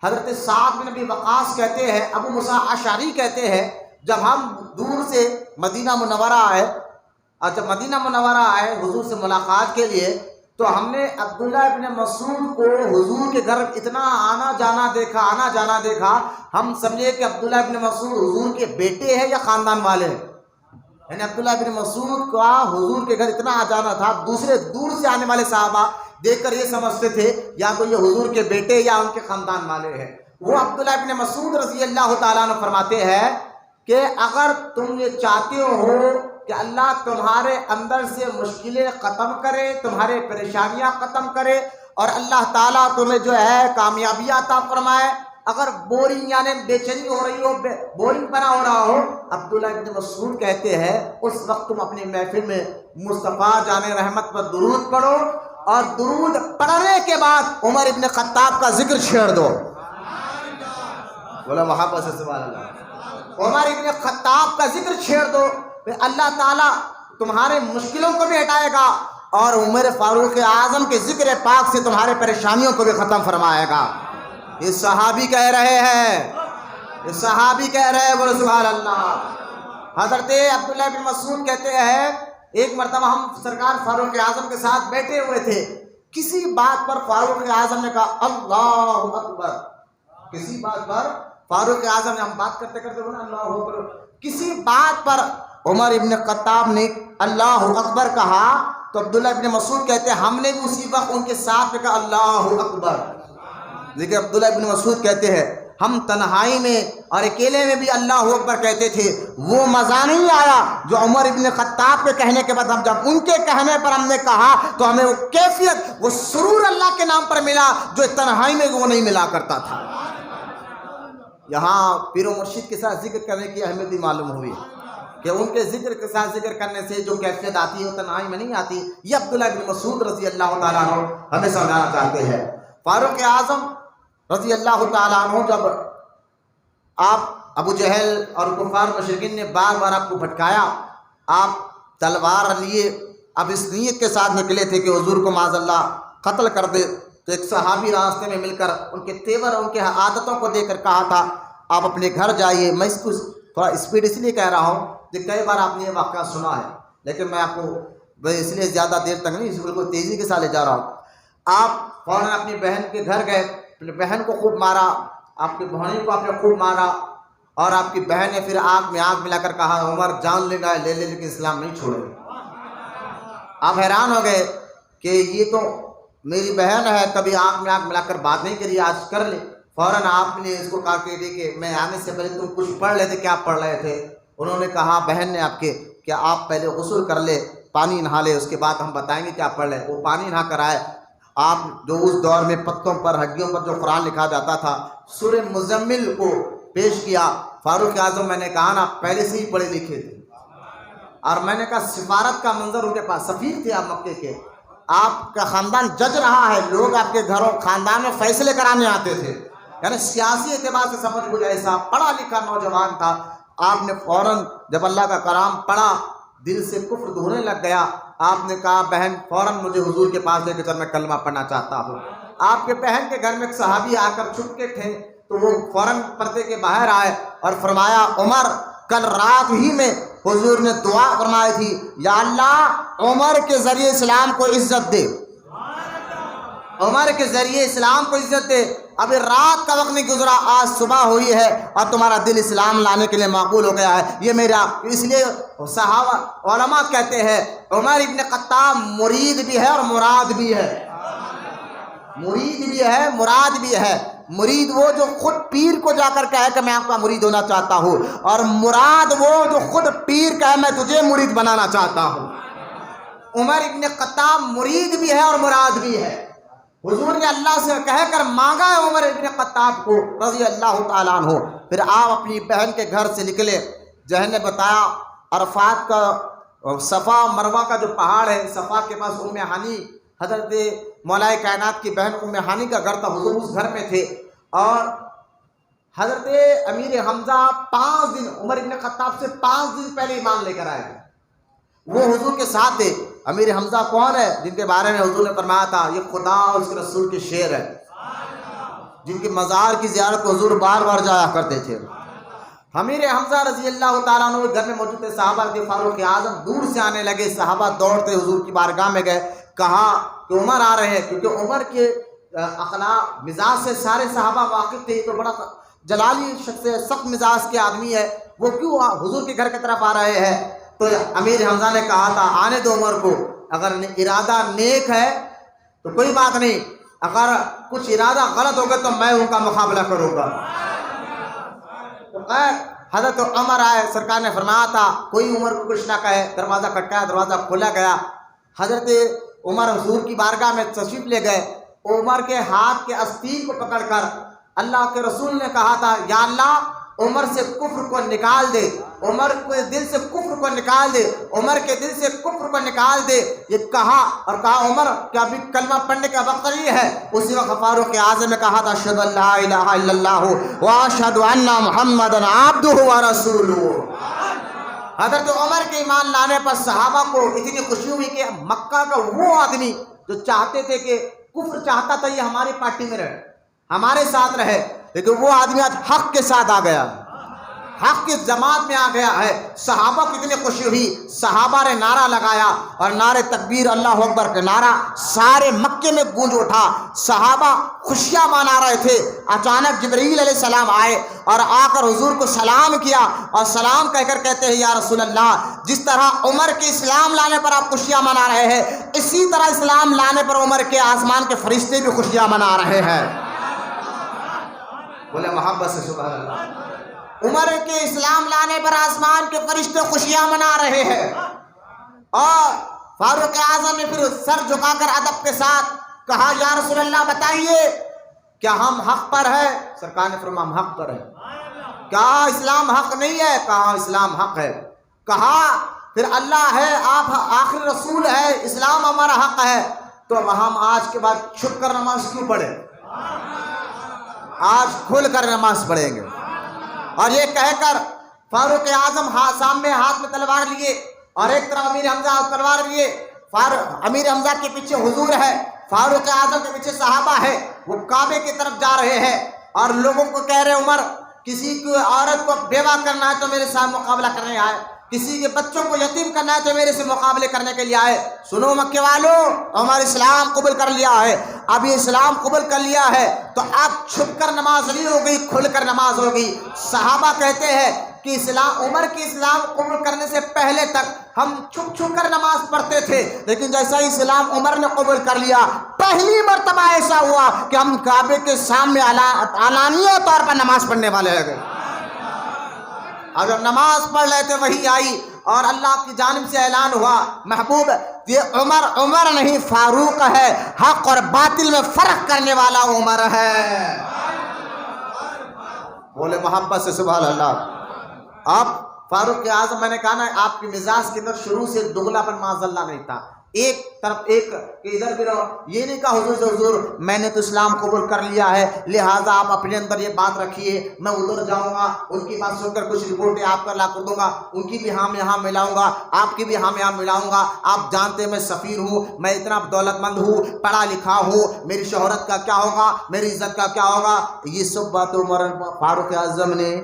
S1: حضرت سعد بن ابی وقاص کہتے ہیں، ابو موسیٰ اشعری کہتے ہیں، جب ہم دور سے مدینہ منورہ آئے اور جب مدینہ منورہ آئے حضور سے ملاقات کے لیے، تو ہم نے عبداللہ ابن مسعود کو حضور کے گھر اتنا آنا جانا دیکھا، ہم سمجھے کہ عبداللہ ابن مسعود حضور کے بیٹے ہیں یا خاندان والے ہیں. یعنی عبداللہ ابن مسعود کا حضور کے گھر اتنا آ جانا تھا، دوسرے دور سے آنے والے صحابہ دیکھ کر یہ سمجھتے تھے یا تو یہ حضور کے بیٹے یا ان کے خاندان والے ہیں. وہ عبداللہ ابن مسعود رضی اللہ تعالیٰ عنہ فرماتے ہیں کہ اگر تم یہ چاہتے ہو کہ اللہ تمہارے اندر سے مشکلیں ختم کرے، تمہارے پریشانیاں ختم کرے اور اللہ تعالیٰ تمہیں جو ہے کامیابی عطا فرمائے، اگر بورنگ یعنی بے چینی ہو رہی ہو، بورنگ بنا ہو رہا ہو، عبداللہ ابن مسعود کہتے ہیں اس وقت تم اپنی محفل میں مصطفیٰ جان رحمت پر درود پڑھو اور درود پڑھنے کے بعد عمر ابن خطاب کا ذکر چھیڑ دو. بولا محبت سے سبحان اللہ. عمر ابن خطاب کا ذکر چھیڑ دو، پھر اللہ تعالیٰ تمہارے مشکلوں کو بھی ہٹائے گا اور عمر فاروق اعظم کے ذکر پاک سے تمہارے پریشانیوں کو بھی ختم فرمائے گا. یہ صحابی کہہ رہے ہیں، بولے سبحان اللہ. حضرت عبداللہ بن مسعود کہتے ہیں ایک مرتبہ ہم سرکار فاروق اعظم کے ساتھ بیٹھے ہوئے تھے، کسی بات پر فاروق اعظم نے کہا اللہ اکبر. کسی بات پر فاروق اعظم نے، ہم بات کرتے بولا اللہ اکبر، کسی بات پر عمر ابن خطاب نے اللہ اکبر کہا تو عبداللہ ابن مسعود کہتے ہیں ہم نے بھی اسی وقت ان کے ساتھ کہا اللہ اکبر. لیکن عبداللہ ابن مسعود کہتے ہیں ہم تنہائی میں اور اکیلے میں بھی اللہ اکبر کہتے تھے، وہ مزہ نہیں آیا جو عمر ابن خطاب کے کہنے کے بعد ہم جب ان کے کہنے پر ہم نے کہا تو ہمیں وہ کیفیت، وہ سرور اللہ کے نام پر ملا جو تنہائی میں وہ نہیں ملا کرتا تھا. یہاں پیر و مرشد کے ساتھ ذکر کرنے کی اہمیت بھی معلوم ہوئی کہ ان کے ذکر کے ساتھ ذکر کرنے سے جو کیفیت آتی ہے وہ تنہائی میں نہیں آتی. یہ عبداللہ بن مسعود رضی اللہ تعالیٰ عنہ ہمیں سمجھانا چاہتے ہیں. فاروق اعظم رضی اللہ تعالیٰ عنہ جب آپ ابو جہل اور کفار مشرکین نے بار بار آپ کو بھٹکایا، آپ تلوار لیے اب اس نیت کے ساتھ نکلے تھے کہ حضور کو معاذ اللہ قتل کر دے، تو ایک صحابی راستے میں مل کر ان کے تیور ان کے عادتوں کو دیکھ کر کہا تھا آپ اپنے گھر جائیے. میں اس کو تھوڑا اسپیڈ اس لیے کہہ رہا ہوں کہ کئی بار آپ نے یہ واقعہ سنا ہے، لیکن میں آپ کو اس لیے زیادہ دیر تک نہیں، اس بالکل تیزی کے ساتھ لے جا رہا ہوں. آپ فوراً اپنی بہن کے گھر گئے، اپنی بہن کو خوب مارا، آپ کی بہنی کو آپ نے خوب مارا اور آپ کی بہن نے پھر آگ میں آگ ملا کر کہا عمر جان لینا ہے لے لے لیکن اسلام نہیں چھوڑے. آپ حیران ہو گئے کہ یہ تو میری بہن ہے، کبھی آگ میں آگ ملا کر بات نہیں کری، آج کر لے. فوراً آپ نے اس کو کہا کہ میں آنے سے پہلے تم کچھ پڑھ لیتے، کیا پڑھ رہے تھے؟ انہوں نے کہا بہن نے آپ کے کہ آپ پہلے غسل کر لے، پانی نہا لے، اس کے بعد ہم بتائیں گے کیا پڑھ لے. وہ پانی نہا کر آئے. آپ جو اس دور میں پتوں پر ہڈیوں پر جو قرآن لکھا جاتا تھا سورہ مزمل کو پیش کیا. فاروق اعظم میں نے کہا نا پہلے سے ہی پڑھے لکھے تھے اور میں نے کہا سفارت کا منظر ان کے پاس، سفیر تھے آپ مکے کے، آپ کا خاندان جج رہا ہے، لوگ آپ کے گھروں خاندان میں فیصلے کرانے آتے تھے، یعنی سیاسی اعتبار سے سمجھ مجھے ایسا پڑھا لکھا نوجوان تھا. آپ نے فوراً جب اللہ کا کلام پڑھا دل سے کفر دھونے لگ گیا. آپ نے کہا بہن فوراً مجھے حضور کے پاس لے کے چل، میں کلمہ پڑھنا چاہتا ہوں. آپ کے بہن کے گھر میں ایک صحابی آ کر چھپ کے تھے تو وہ فوراً پردے کے باہر آئے اور فرمایا عمر کل رات ہی میں حضور نے دعا فرمائی تھی یا اللہ عمر کے ذریعے اسلام کو عزت دے، عمر کے ذریعے اسلام کو عزت دے. ابھی رات کا وقت نہیں گزرا، آج صبح ہوئی ہے اور تمہارا دل اسلام لانے کے لیے مقبول ہو گیا ہے. یہ میرا، اس لیے صحابہ علماء کہتے ہیں عمر ابن خطاب مرید بھی ہے اور مراد بھی ہے. مرید بھی ہے، مراد بھی ہے. مرید وہ جو خود پیر کو جا کر کہے کہ میں آپ کا مرید ہونا چاہتا ہوں، اور مراد وہ جو خود پیر کہے میں تجھے مرید بنانا چاہتا ہوں. عمر ابن خطاب مرید بھی ہے اور مراد بھی ہے. حضور نے اللہ سے کہہ کر مانگا ہے عمر ابن خطاب کو رضی اللہ تعالیٰ عنہ. پھر آپ اپنی بہن کے گھر سے نکلے. جہن نے بتایا عرفات کا صفا مروہ کا جو پہاڑ ہے، صفا کے پاس ام ہانی حضرت مولا کائنات کی بہن ام ہانی کا گھر تھا. حضور اس گھر میں تھے اور حضرت امیر حمزہ 5 دن عمر ابن خطاب سے 5 دن پہلے ایمان لے کر آئے تھے. وہ حضور کے ساتھ تھے. امیر حمزہ کون ہے؟ جن کے بارے میں حضور نے فرمایا تھا یہ خدا اور اس کے رسول کے شعر ہے، جن کے مزار کی زیارت کو حضور بار بار جایا کرتے تھے۔ امیر حمزہ رضی اللہ تعالیٰ عنہ گھر میں موجود تھے، صحابہ کے فاروق اعظم دور سے آنے لگے، صحابہ دوڑتے حضور کی بارگاہ میں گئے، کہا کہ عمر آ رہے ہیں، کیونکہ عمر کے اخلاق مزاج سے سارے صحابہ واقف تھے، تو بڑا جلالی شخص ہے، سخت مزاج کے آدمی ہے، وہ کیوں حضور کے گھر کی طرف آ رہے ہیں؟ تو امیر حمزہ نے کہا تھا آنے دو عمر کو، اگر ارادہ نیک ہے تو کوئی بات نہیں، اگر کچھ ارادہ غلط ہوگا تو میں ان کا مقابلہ کروں گا۔ تو خیر حضرت عمر آئے، سرکار نے فرمایا تھا کوئی عمر کو کچھ نہ کہے، دروازہ کھٹکایا، دروازہ کھولا گیا، حضرت عمر حضور کی بارگاہ میں تشریف لے گئے، عمر کے ہاتھ کے آستین کو پکڑ کر اللہ کے رسول نے کہا تھا یا اللہ عمر سے کفر کو نکال دے، عمر کے دل سے کفر کو نکال دے، عمر کے دل سے کفر کو نکال دے، یہ کہا اور کہا عمر کیا ابھی کلمہ پڑھنے کا وقت نہیں ہے؟ اسی وقت فاروق اعظم نے کہا تھا اشہد ان لا الہ الا اللہ واشہد ان محمدا عبدہ ورسولہ۔ حضرت عمر کے ایمان لانے پر صحابہ کو اتنی خوشی ہوئی کہ مکہ کا وہ آدمی جو چاہتے تھے کہ کفر چاہتا تھا یہ ہماری پارٹی میں رہے، ہمارے ساتھ رہے، لیکن وہ آدمی آج حق کے ساتھ آ گیا، حق کی جماعت میں آ گیا ہے۔ صحابہ کو اتنی خوشی ہوئی، صحابہ نے نعرہ لگایا اور نعرے تکبیر اللہ اکبر کا نعرہ سارے مکے میں گونج اٹھا، صحابہ خوشیاں منا رہے تھے۔ اچانک جبرائیل علیہ السلام آئے اور آ کر حضور کو سلام کیا اور سلام کہہ کر کہتے ہیں یا رسول اللہ جس طرح عمر کے اسلام لانے پر آپ خوشیاں منا رہے ہیں، اسی طرح اسلام لانے پر عمر کے آسمان کے فرشتے بھی خوشیاں منا رہے ہیں۔ بولے محبت سے سبحان اللہ۔ عمر کے اسلام لانے پر آسمان کے فرشتے خوشیاں منا رہے ہیں، اور فاروق اعظم نے پھر سر جھکا کر ادب کے ساتھ کہا یا رسول اللہ بتائیے کیا ہم حق پر ہیں؟ سرکار نے فرمایا ہم حق پر ہیں۔ کیا اسلام حق نہیں ہے؟ کہا اسلام حق ہے۔ کہا پھر اللہ ہے، آپ آخری رسول ہے، اسلام ہمارا حق ہے، تو ہم آج کے بعد چھپ کر نماز کیوں پڑھیں؟ آج کھل کر نماز پڑھیں گے۔ اور یہ کہہ کر فاروق اعظم سامنے ہاتھ میں تلوار لیے اور ایک طرف امیر حمزہ تلوار لیے، امیر حمزہ کے پیچھے حضور ہے، فاروق اعظم کے پیچھے صحابہ ہے، وہ کعبے کی طرف جا رہے ہیں اور لوگوں کو کہہ رہے عمر کسی کو عورت کو بیوہ کرنا ہے تو میرے ساتھ مقابلہ کرنے آئے، کسی کے بچوں کو یتیم کرنا ہے تو میرے سے مقابلے کرنے کے لیے آئے۔ سنو مکے والوں، عمر اسلام قبول کر لیا ہے، اب یہ اسلام قبول کر لیا ہے تو اب چھپ کر نماز نہیں ہوگی، کھل کر نماز ہوگی۔ صحابہ کہتے ہیں کہ عمر کی اسلام قبول کرنے سے پہلے تک ہم چھپ چھپ کر نماز پڑھتے تھے، لیکن جیسا ہی اسلام عمر نے قبول کر لیا پہلی مرتبہ ایسا ہوا کہ ہم کعبے کے سامنے علانیہ طور پر نماز پڑھنے والے ہو گئے۔ اور جب نماز پڑھ رہے تھے وہی آئی اور اللہ کی جانب سے اعلان ہوا محبوب یہ عمر نہیں فاروق ہے، حق اور باطل میں فرق کرنے والا عمر ہے۔ بولے محبت سے سبحان اللہ۔ اب فاروق اعظم میں نے کہا نا آپ کی مزاج کے اندر شروع سے دگلا پر معاذ اللہ نہیں تھا، ایک طرف ایک کہ ادھر بھی رہو، یہ نہیں کہا حضور سے حضور میں نے تو اسلام قبول کر لیا ہے لہٰذا آپ اپنے اندر یہ بات رکھیے، میں ادھر جاؤں گا ان کی بات سن کر کچھ رپورٹیں آپ کا لا کر دوں گا، ان کی بھی ہاں میں ہاں ملاؤں گا، آپ کی بھی ہاں میں ہاں ملاؤں گا، آپ جانتے میں سفیر ہوں، میں اتنا دولت مند ہوں، پڑھا لکھا ہوں، میری شہرت کا کیا ہوگا، میری عزت کا کیا ہوگا، یہ سب باتیں عمر فاروق اعظم نے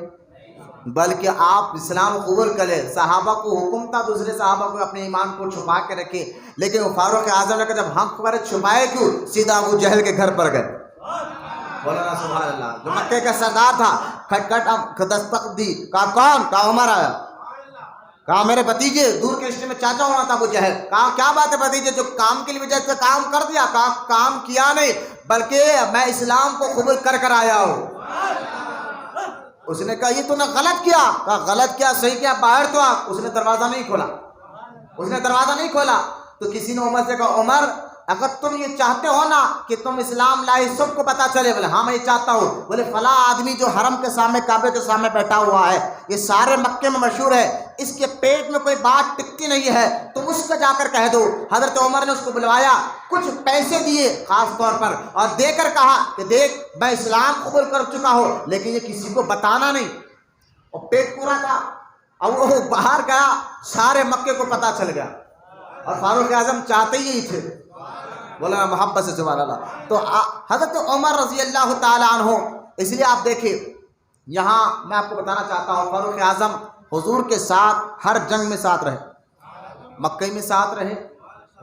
S1: بلکہ آپ اسلام قبول کرے، صحابہ کو حکم تھا دوسرے صحابہ کو اپنے ایمان کو چھپا کے رکھے، لیکن فاروق اعظم نے کہا جب حق پر چھپائے کیوں، سیدھا ابو جہل کے گھر پر گئے۔ بولا سبحان اللہ۔ جو مکے کا سردار تھا کھٹ دستک دی، کہا کون؟ کہا عمر آیا، کہا میرے بھتیجے دور کے رشتے میں چاچا ہونا تھا ابو جہل، کہا کیا بات ہے بھتیجے جو کام کی وجہ سے کام کر دیا؟ کہا کام کیا نہیں بلکہ میں اسلام کو قبول کر کر آیا ہوں۔ اس نے کہا یہ تو نے غلط کیا، کہا غلط کیا صحیح کیا باہر تو آ، اس نے دروازہ نہیں کھولا، اس نے دروازہ نہیں کھولا، تو کسی نے عمر سے کہا عمر اگر تم یہ چاہتے ہو نا کہ تم اسلام لائے سب کو پتا چلے، بولے ہاں میں یہ چاہتا ہوں، بولے فلاں آدمی جو حرم کے سامنے کعبے کے سامنے بیٹھا ہوا ہے یہ سارے مکے میں مشہور ہے، اس کے پیٹ میں کوئی بات ٹکتی نہیں ہے، تم اس کو جا کر کہہ دو۔ حضرت عمر نے اس کو بلوایا، کچھ پیسے دیے خاص طور پر اور دے کر کہا کہ دیکھ میں اسلام قبول کر چکا ہوں لیکن یہ کسی کو بتانا نہیں، اور پیٹ پورا تھا، اور وہ باہر گیا سارے مکے کو پتا چل گیا، اور فاروق اعظم چاہتے ہی یہی تھے، بولا محبت سے سبحان اللہ. تو حضرت عمر رضی اللہ تعالیٰ عنہ، اس لیے آپ دیکھیں یہاں میں آپ کو بتانا چاہتا ہوں، فاروق اعظم حضور کے ساتھ ہر جنگ میں ساتھ رہے، مکہ میں ساتھ رہے،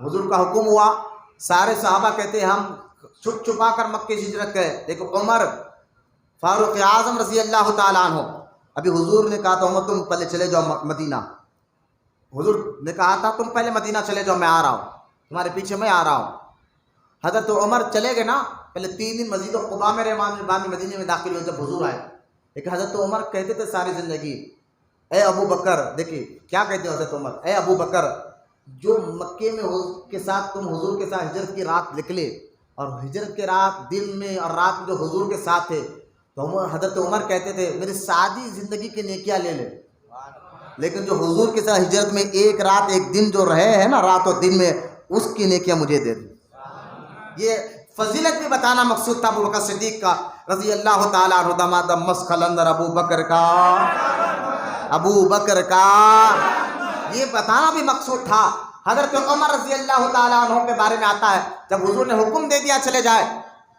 S1: حضور کا حکم ہوا، سارے صحابہ کہتے ہیں ہم چھپ چھپا کر مکے سے ہجرت کرے، لیکن عمر فاروق اعظم رضی اللہ تعالیٰ عنہ، ابھی حضور نے کہا تھا عمر تم پہلے چلے جاؤ مدینہ، حضور نے کہا تھا تم پہلے مدینہ چلے جاؤ، میں آ رہا ہوں تمہارے پیچھے، میں آ رہا ہوں. حضرت عمر چلے گئے نا، پہلے 3 دن مسجد قباء میں رہے، بعد میں مدینے میں داخل ہوئے جب حضور آئے. لیکن حضرت عمر کہتے تھے ساری زندگی، اے ابو بکر، دیکھیے کیا کہتے ہیں حضرت عمر، اے ابو بکر، جو مکے میں کے ساتھ تم حضور کے ساتھ ہجرت کی رات نکلے، اور ہجرت کے رات دن میں اور رات میں جو حضور کے ساتھ تھے، تو حضرت عمر کہتے تھے میری ساری زندگی کی نیکیاں لے لے، لیکن جو حضور کے ساتھ ہجرت میں ایک رات ایک دن جو رہے ہیں نا، رات اور دن میں، اس کی نیکیاں مجھے دے دیں. یہ فضیلت بھی بتانا مقصود تھا ابو بکر صدیق کا رضی اللہ تعالیٰ عنہ، دماد مسخل اندر ابو بکر کا یہ بتانا بھی مقصود تھا. حضرت عمر رضی اللہ تعالیٰ عنہ کے بارے میں آتا ہے، جب حضور نے حکم دے دیا چلے جائے،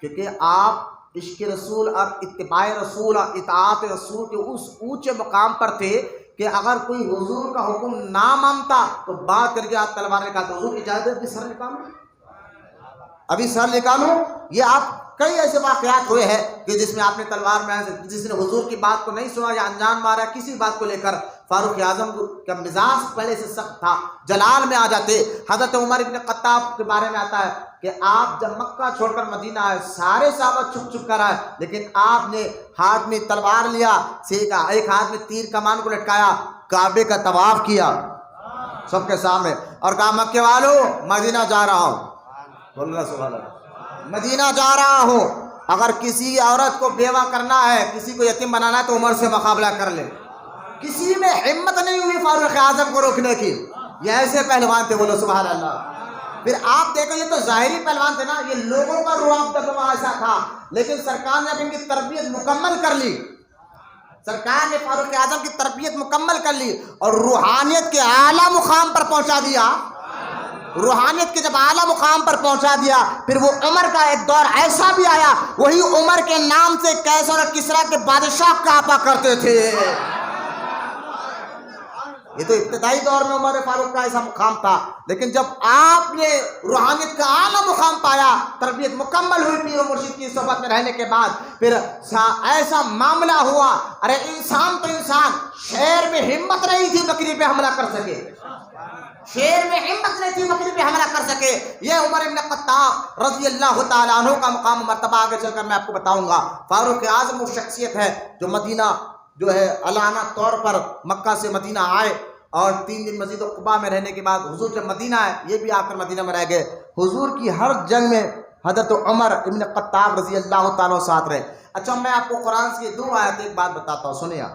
S1: کیونکہ آپ عشق رسول اور اتباع رسول اور اطاعت رسول کے اس اونچے مقام پر تھے کہ اگر کوئی حضور کا حکم نہ مانتا تو بات کر کے آپ تلوار نکالتے، حضور اجازت ابھی سر نکالو، ابھی سر نکالو. یہ آپ کئی ایسے واقعات ہوئے ہیں کہ جس میں آپ نے تلوار میں، جس نے حضور کی بات کو نہیں سنا یا انجان مارا کسی بات کو لے کر، فاروق اعظم کا مزاج پہلے سے سخت تھا، جلال میں آ جاتے. حضرت عمر ابن خطاب کے بارے میں آتا ہے کہ آپ جب مکہ چھوڑ کر مدینہ آئے، سارے صحابہ چھپ چھپ کر آئے، لیکن آپ نے ہاتھ میں تلوار لیا، ایک ہاتھ میں تیر کمان کو لٹکایا، کعبے کا طواف کیا سب کے سامنے، اور کہا مکے والوں مدینہ جا رہا ہوں، بول رہا سبحان اللہ، مدینہ جا رہا ہوں، اگر کسی عورت کو بیوہ کرنا ہے، کسی کو یتیم بنانا ہے تو عمر سے مقابلہ کر لے. کسی میں ہمت نہیں ہوئی فاروق اعظم کو روکنے کی. یہ ایسے پہلوان تھے، بولو سبحان اللہ. پھر آپ دیکھو یہ تو ظاہری پہلوان تھے نا، یہ لوگوں کا رعب دبدبہ ایسا تھا، لیکن سرکار نے اب ان کی تربیت مکمل کر لی، سرکار نے فاروق اعظم کی تربیت مکمل کر لی اور روحانیت کے اعلیٰ مقام پر پہنچا دیا. روحانیت کے جب اعلیٰ مقام پر پہنچا دیا، پھر وہ عمر کا ایک دور ایسا بھی آیا، وہی عمر کے نام سے کیسر اور کسریٰ کے بادشاہ کانپا کرتے تھے. یہ تو ابتدائی دور میں عمر فاروق کا ایسا مقام تھا، لیکن جب آپ نے روحانیت کا اعلیٰ مقام پایا، تربیت مکمل ہوئی پیر و مرشد کی صحبت میں رہنے کے بعد، پھر ایسا معاملہ ہوا، ارے انسان تو انسان، شیر میں ہمت نہیں تھی بکری پہ حملہ کر سکے، شیر میں ہمت نہیں تھی بکری پہ حملہ کر سکے. یہ عمر ابن خطاب رضی اللہ تعالیٰ عنہ کا مقام مرتبہ آگے چل کر میں آپ کو بتاؤں گا. فاروق اعظم وہ شخصیت ہے جو مدینہ جو ہے علانہ طور پر مکہ سے مدینہ آئے، اور 3 دن مسجد قباء میں رہنے کے بعد حضور جب مدینہ آئے، یہ بھی آ کر مدینہ میں رہ گئے. حضور کی ہر جنگ میں حضرت عمر ابن خطاب رضی اللہ تعالیٰ ساتھ رہے. اچھا میں آپ کو قرآن کی 2 آیت ایک بات بتاتا ہوں، سنیں آپ.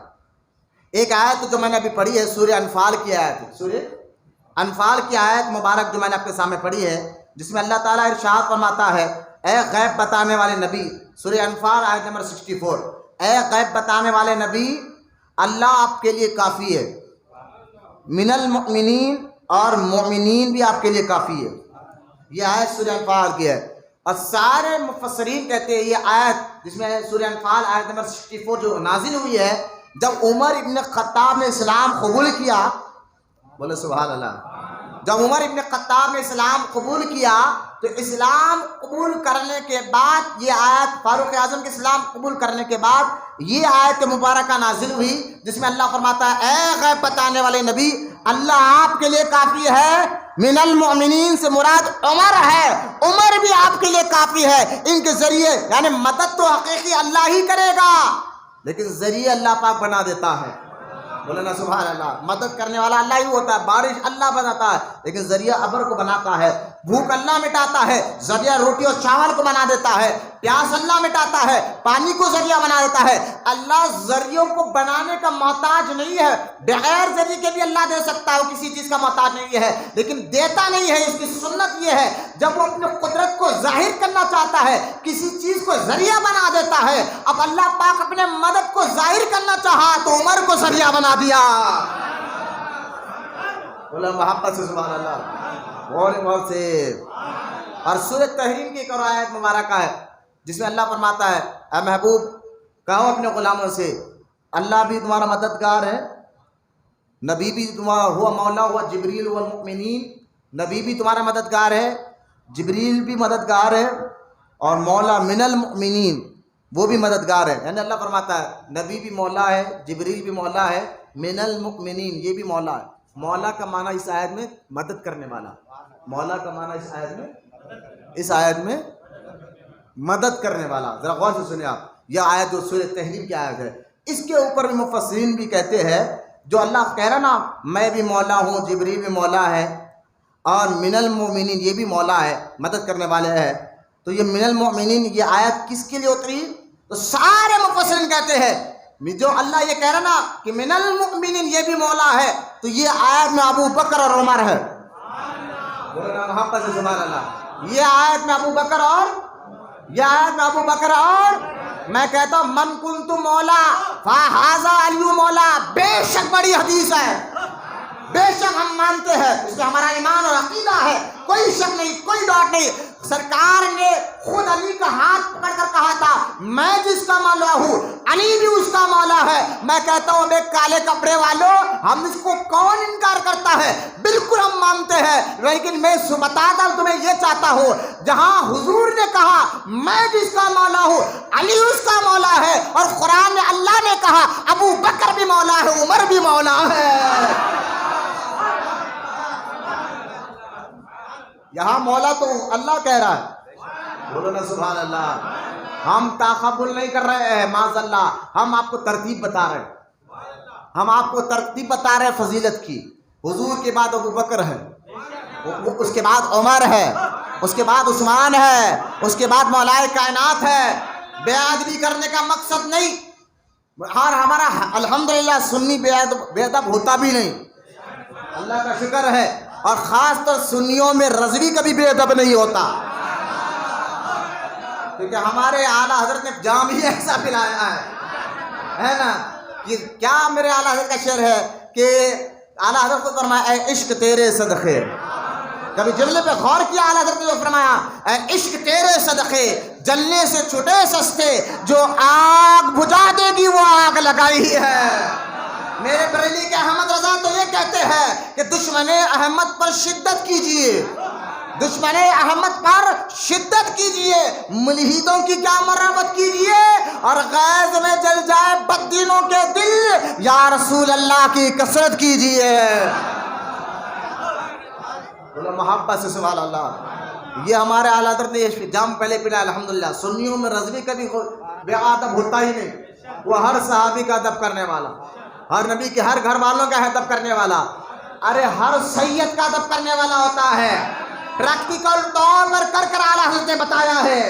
S1: ایک آیت جو میں نے ابھی پڑھی ہے سورہ انفال کی آیت ہے، سورہ انفال کی آیت مبارک جو میں نے آپ کے سامنے پڑھی ہے، جس میں اللہ تعالیٰ ارشاد فرماتا ہے، اے غیب بتانے والے نبی، سورہ انفال آیت نمبر 64، اے غیب بتانے والے نبی، اللہ آپ کے لیے کافی ہے، من المؤمنین، اور مومنین بھی آپ کے لیے کافی ہے. یہ آیت سورہ انفال کی ہے، اور سارے مفسرین کہتے ہیں یہ آیت جس میں سورہ انفال آیت نمبر 64 جو نازل ہوئی ہے، جب عمر ابن خطاب نے اسلام قبول کیا، بولے سبحان اللہ، جب عمر ابن خطاب نے اسلام قبول کیا تو اسلام قبول کرنے کے بعد یہ آیت، فاروق اعظم کے اسلام قبول کرنے کے بعد یہ آیت مبارکہ نازل ہوئی، جس میں اللہ فرماتا ہے، اے غیب بتانے والے نبی، اللہ آپ کے لیے کافی ہے. من المؤمنین سے مراد عمر ہے، عمر بھی آپ کے لیے کافی ہے. ان کے ذریعے یعنی مدد تو حقیقی اللہ ہی کرے گا، لیکن ذریعے اللہ پاک بنا دیتا ہے. بولنا سبحان اللہ. مدد کرنے والا اللہ ہی ہوتا ہے، بارش اللہ بناتا ہے، لیکن ذریعہ ابر کو بناتا ہے. بھوک اللہ مٹاتا ہے، ذریعہ روٹی اور چاول کو بنا دیتا ہے. پیاس اللہ مٹاتا ہے، پانی کو ذریعہ بنا دیتا ہے. اللہ ذریعوں کو بنانے کا محتاج نہیں ہے، بغیر ذریعے کے بھی اللہ دے سکتا ہے، وہ کسی چیز کا محتاج نہیں ہے، لیکن دیتا نہیں ہے. اس کی سنت یہ ہے جب وہ اپنے قدرت کو ظاہر کرنا چاہتا ہے کسی چیز کو ذریعہ بنا دیتا ہے. اب اللہ پاک اپنے مدد کو ظاہر کرنا چاہا تو عمر کو ذریعہ بنا دیا. بولا محبت سے سبحان اللہ. غور سے۔ اور سورہ تحریم کی ایک اور آیت مبارکہ ہے جس میں اللہ فرماتا ہے اے محبوب کہو اپنے غلاموں سے اللہ بھی تمہارا مددگار ہے، نبی بھی تمہارا ہوا مولا ہوا جبریل ہوا المؤمنین، نبی بھی تمہارا مددگار ہے، جبریل بھی مددگار ہے، اور مولا من المؤمنین وہ بھی مددگار ہے۔ یعنی اللہ فرماتا ہے نبی بھی مولا ہے، جبریل بھی مولا ہے، من المؤمنین یہ بھی مولا ہے۔ مولا کا معنی اس آیت میں مدد کرنے والا، مولا کا معنی اس آیت میں مدد کرنے والا۔ ذرا غور سے سنیں آپ، یہ آیت جو سورہ تحریم کی آیت ہے، اس کے اوپر بھی مفسرین بھی کہتے ہیں جو اللہ کہہ رہا نا میں بھی مولا ہوں، جبریل بھی مولا ہے، اور من المؤمنین یہ بھی مولا ہے، مدد کرنے والے ہے، تو یہ من المؤمنین یہ آیت کس کے لیے اتری؟ تو سارے مفسرین کہتے ہیں جو اللہ یہ کہہ رہا نا کہ من المؤمنین یہ بھی مولا ہے، تو یہ آیت میں ابو بکر اور عمر ہے۔ بولنا محبت سے سبحان اللہ۔ یہ آیت میں ابو بکر اور میں کہتا ہوں من کنت مولا فہذا علی مولا، بے شک بڑی حدیث ہے، بے شک ہم مانتے ہیں، اس میں ہمارا ایمان اور عقیدہ ہے، کوئی شک نہیں، کوئی ڈاٹ نہیں۔ سرکار نے خود علی کا ہاتھ پکڑ کر کہا تھا میں جس کا مولا ہوں علی بھی اس کا مولا ہے۔ میں کہتا ہوں بے کالے کپڑے والوں ہم اس کو کون انکار کرتا ہے، بالکل ہم مانتے ہیں، لیکن میں بتاتا ہوں تمہیں یہ چاہتا ہوں جہاں حضور نے کہا میں جس کا مولا ہوں علی اس کا مولا ہے، اور قرآن میں اللہ نے کہا ابو بکر بھی مولا ہے، عمر بھی مولا ہے۔ یہاں مولا تو اللہ کہہ رہا ہے، بولو نا سبحان اللہ۔ ہم تاخبل نہیں کر رہے ہیں معاذ اللہ، ہم آپ کو ترتیب بتا رہے ہیں، ہم آپ کو ترتیب بتا رہے ہیں فضیلت کی۔ حضور کے بعد ابو بکر ہے، اس کے بعد عمر ہے، اس کے بعد عثمان ہے، اس کے بعد مولائے کائنات ہے۔ بے ادبی کرنے کا مقصد نہیں، اور ہمارا الحمدللہ سنی بے ادب ہوتا بھی نہیں، اللہ کا شکر ہے، اور خاص طور سنیوں میں رضوی کبھی بے ادب نہیں ہوتا، کیونکہ ہمارے اعلیٰ حضرت نے جام ہی ایسا پلایا ہے نا کہ کیا میرے اعلیٰ حضرت کا شعر ہے کہ اعلیٰ حضرت کو فرمایا اے عشق تیرے صدقے، کبھی جملے پہ غور کیا اعلیٰ حضرت نے جو فرمایا اے عشق تیرے صدقے جلنے سے چھٹے سستے، جو آگ بجھا دے گی وہ آگ لگائی ہے۔ میرے بریلی کے احمد رضا تو یہ کہتے ہیں کہ دشمن احمد پر شدت کیجئے، دشمن احمد پر شدت کیجئے، ملحدوں کی کیا مرمت کیجئے، اور غیظ میں جل جائے بددینوں کے دل، یا رسول اللہ کی کثرت کیجئے۔ بولو محبت سے سبحان اللہ۔ یہ ہمارے اعلیٰ حضرت نے جام پہلے پلایا الحمدللہ۔ سنیوں میں رضوی کبھی بے ادب ہوتا ہی نہیں، وہ ہر صحابی کا ادب کرنے والا، ہر نبی کے ہر گھر والوں کا ادب کرنے والا، ارے ہر سید کا ادب کرنے والا ہوتا ہے۔ پریکٹیکل طور پر کر اعلیٰ حضرت نے بتایا ہے،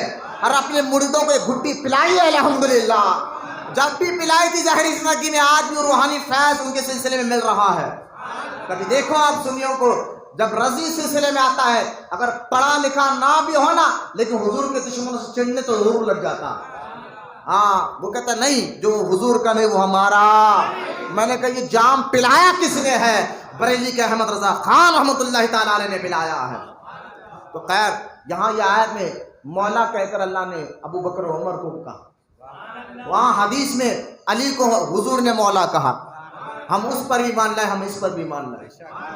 S1: اور اپنے مریدوں کو ایک گھٹی پلائی ہے الحمدللہ، جب بھی پلائی تھی ظاہری زندگی میں، آج بھی روحانی فیض ان کے سلسلے میں مل رہا ہے۔ کبھی دیکھو آپ سنیوں کو جب رضی سلسلے میں آتا ہے، اگر پڑھا لکھا نہ بھی ہونا لیکن حضور کے دشمنوں سے چڑھنے تو ضرور لگ جاتا، ہاں وہ کہتا نہیں جو حضور کا نہیں وہ ہمارا۔ میں نے کہا یہ جام پلایا کس نے ہے؟ بریلی کے احمد رضا خان رحمۃ اللہ تعالی علیہ نے پلایا ہے۔ تو خیر یہاں یہ آیت میں مولا کہہ کر اللہ نے ابو بکر و عمر کو کہا، وہاں حدیث میں علی کو حضور نے مولا کہا۔ ہم اس پر بھی مان لائے، ہم اس پر بھی مان لائے،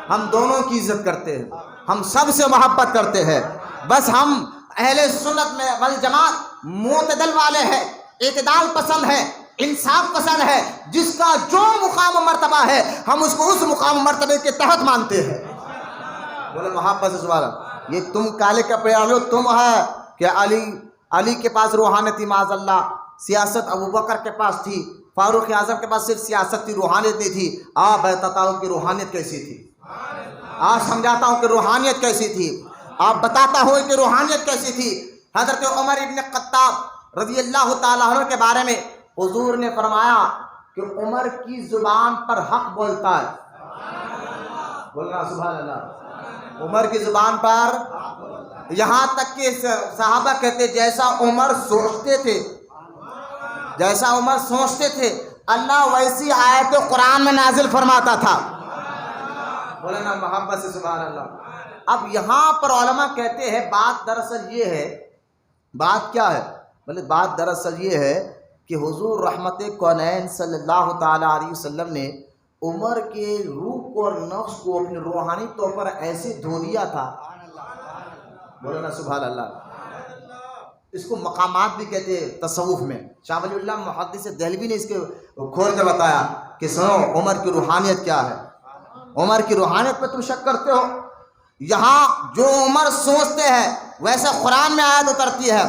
S1: ہم دونوں کی عزت کرتے ہیں، ہم سب سے محبت کرتے ہیں، بس ہم اہل سنت میں والجماعت معتدل والے ہیں، اعتدال پسند ہے، انصاف پسند ہے، جس کا جو مقام و مرتبہ ہے ہم اس کو اس مقام و مرتبے کے تحت مانتے ہیں۔ بولے محبت سے سوال، یہ تم کالے کپڑے والو تم ہے کہ علی کے پاس روحانیت تھی معاذ اللہ، سیاست ابو بکر کے پاس تھی، فاروق اعظم کے پاس صرف سیاست تھی، روحانیت نہیں تھی۔ آپ بتاتا ہوں کہ روحانیت کیسی تھی، آپ سمجھاتا ہوں کہ روحانیت کیسی تھی، آپ بتاتا ہوں کہ روحانیت کیسی تھی۔ حضرت عمر ابن خطاب رضی اللہ تعالیٰ عنہ کے بارے میں حضور نے فرمایا کہ عمر کی زبان پر حق بولتا ہے، بولنا سبحان اللہ، عمر کی زبان پر، یہاں تک کہ صحابہ کہتے جیسا عمر سوچتے تھے، جیسا عمر سوچتے تھے اللہ ویسی آیت قرآن میں نازل فرماتا تھا۔ بولنا محبت سے سبحان اللہ۔ اب یہاں پر علماء کہتے ہیں بات دراصل یہ ہے، بات کیا ہے؟ بولے بات دراصل یہ ہے کہ حضور رحمت کونین صلی اللہ تعالیٰ علیہ وسلم نے عمر کے روح کو اور نفس کو اپنے روحانی طور پر ایسے دھو دیا تھا، بولو نا سبحان اللہ۔ اس کو مقامات بھی کہتے ہیں تصوف میں۔ شاہ ولی اللہ محدث دہلوی نے اس کے کھول کر بتایا کہ سنو عمر کی روحانیت کیا ہے۔ عمر کی روحانیت پہ تم شک کرتے ہو؟ یہاں جو عمر سوچتے ہیں ویسے قرآن میں آیت اترتی ہے،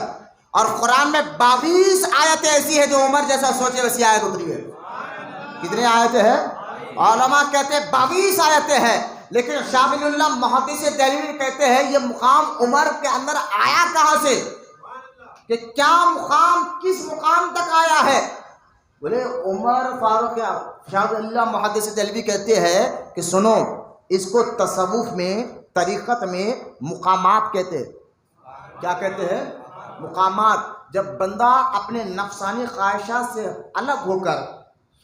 S1: اور قرآن میں 22 آیتیں ایسی ہیں جو عمر جیسا سوچے ویسی آیت اتری ہے۔ کتنی آیتیں ہیں؟ علماء کہتے ہیں 22 آیتیں ہیں، لیکن شاہ ولی اللہ محدث دہلوی کہتے ہیں یہ مقام عمر کے اندر آیا کہاں سے، کہ کیا مقام کس مقام تک آیا ہے؟ بولے عمر فاروق، شاہ ولی اللہ محدث دہلوی کہتے ہیں کہ سنو اس کو تصوف میں طریقت میں مقامات کہتے ہیں۔ کیا کہتے ہیں؟ مقامات۔ جب بندہ اپنے نفسانی خواہشات سے الگ ہو کر،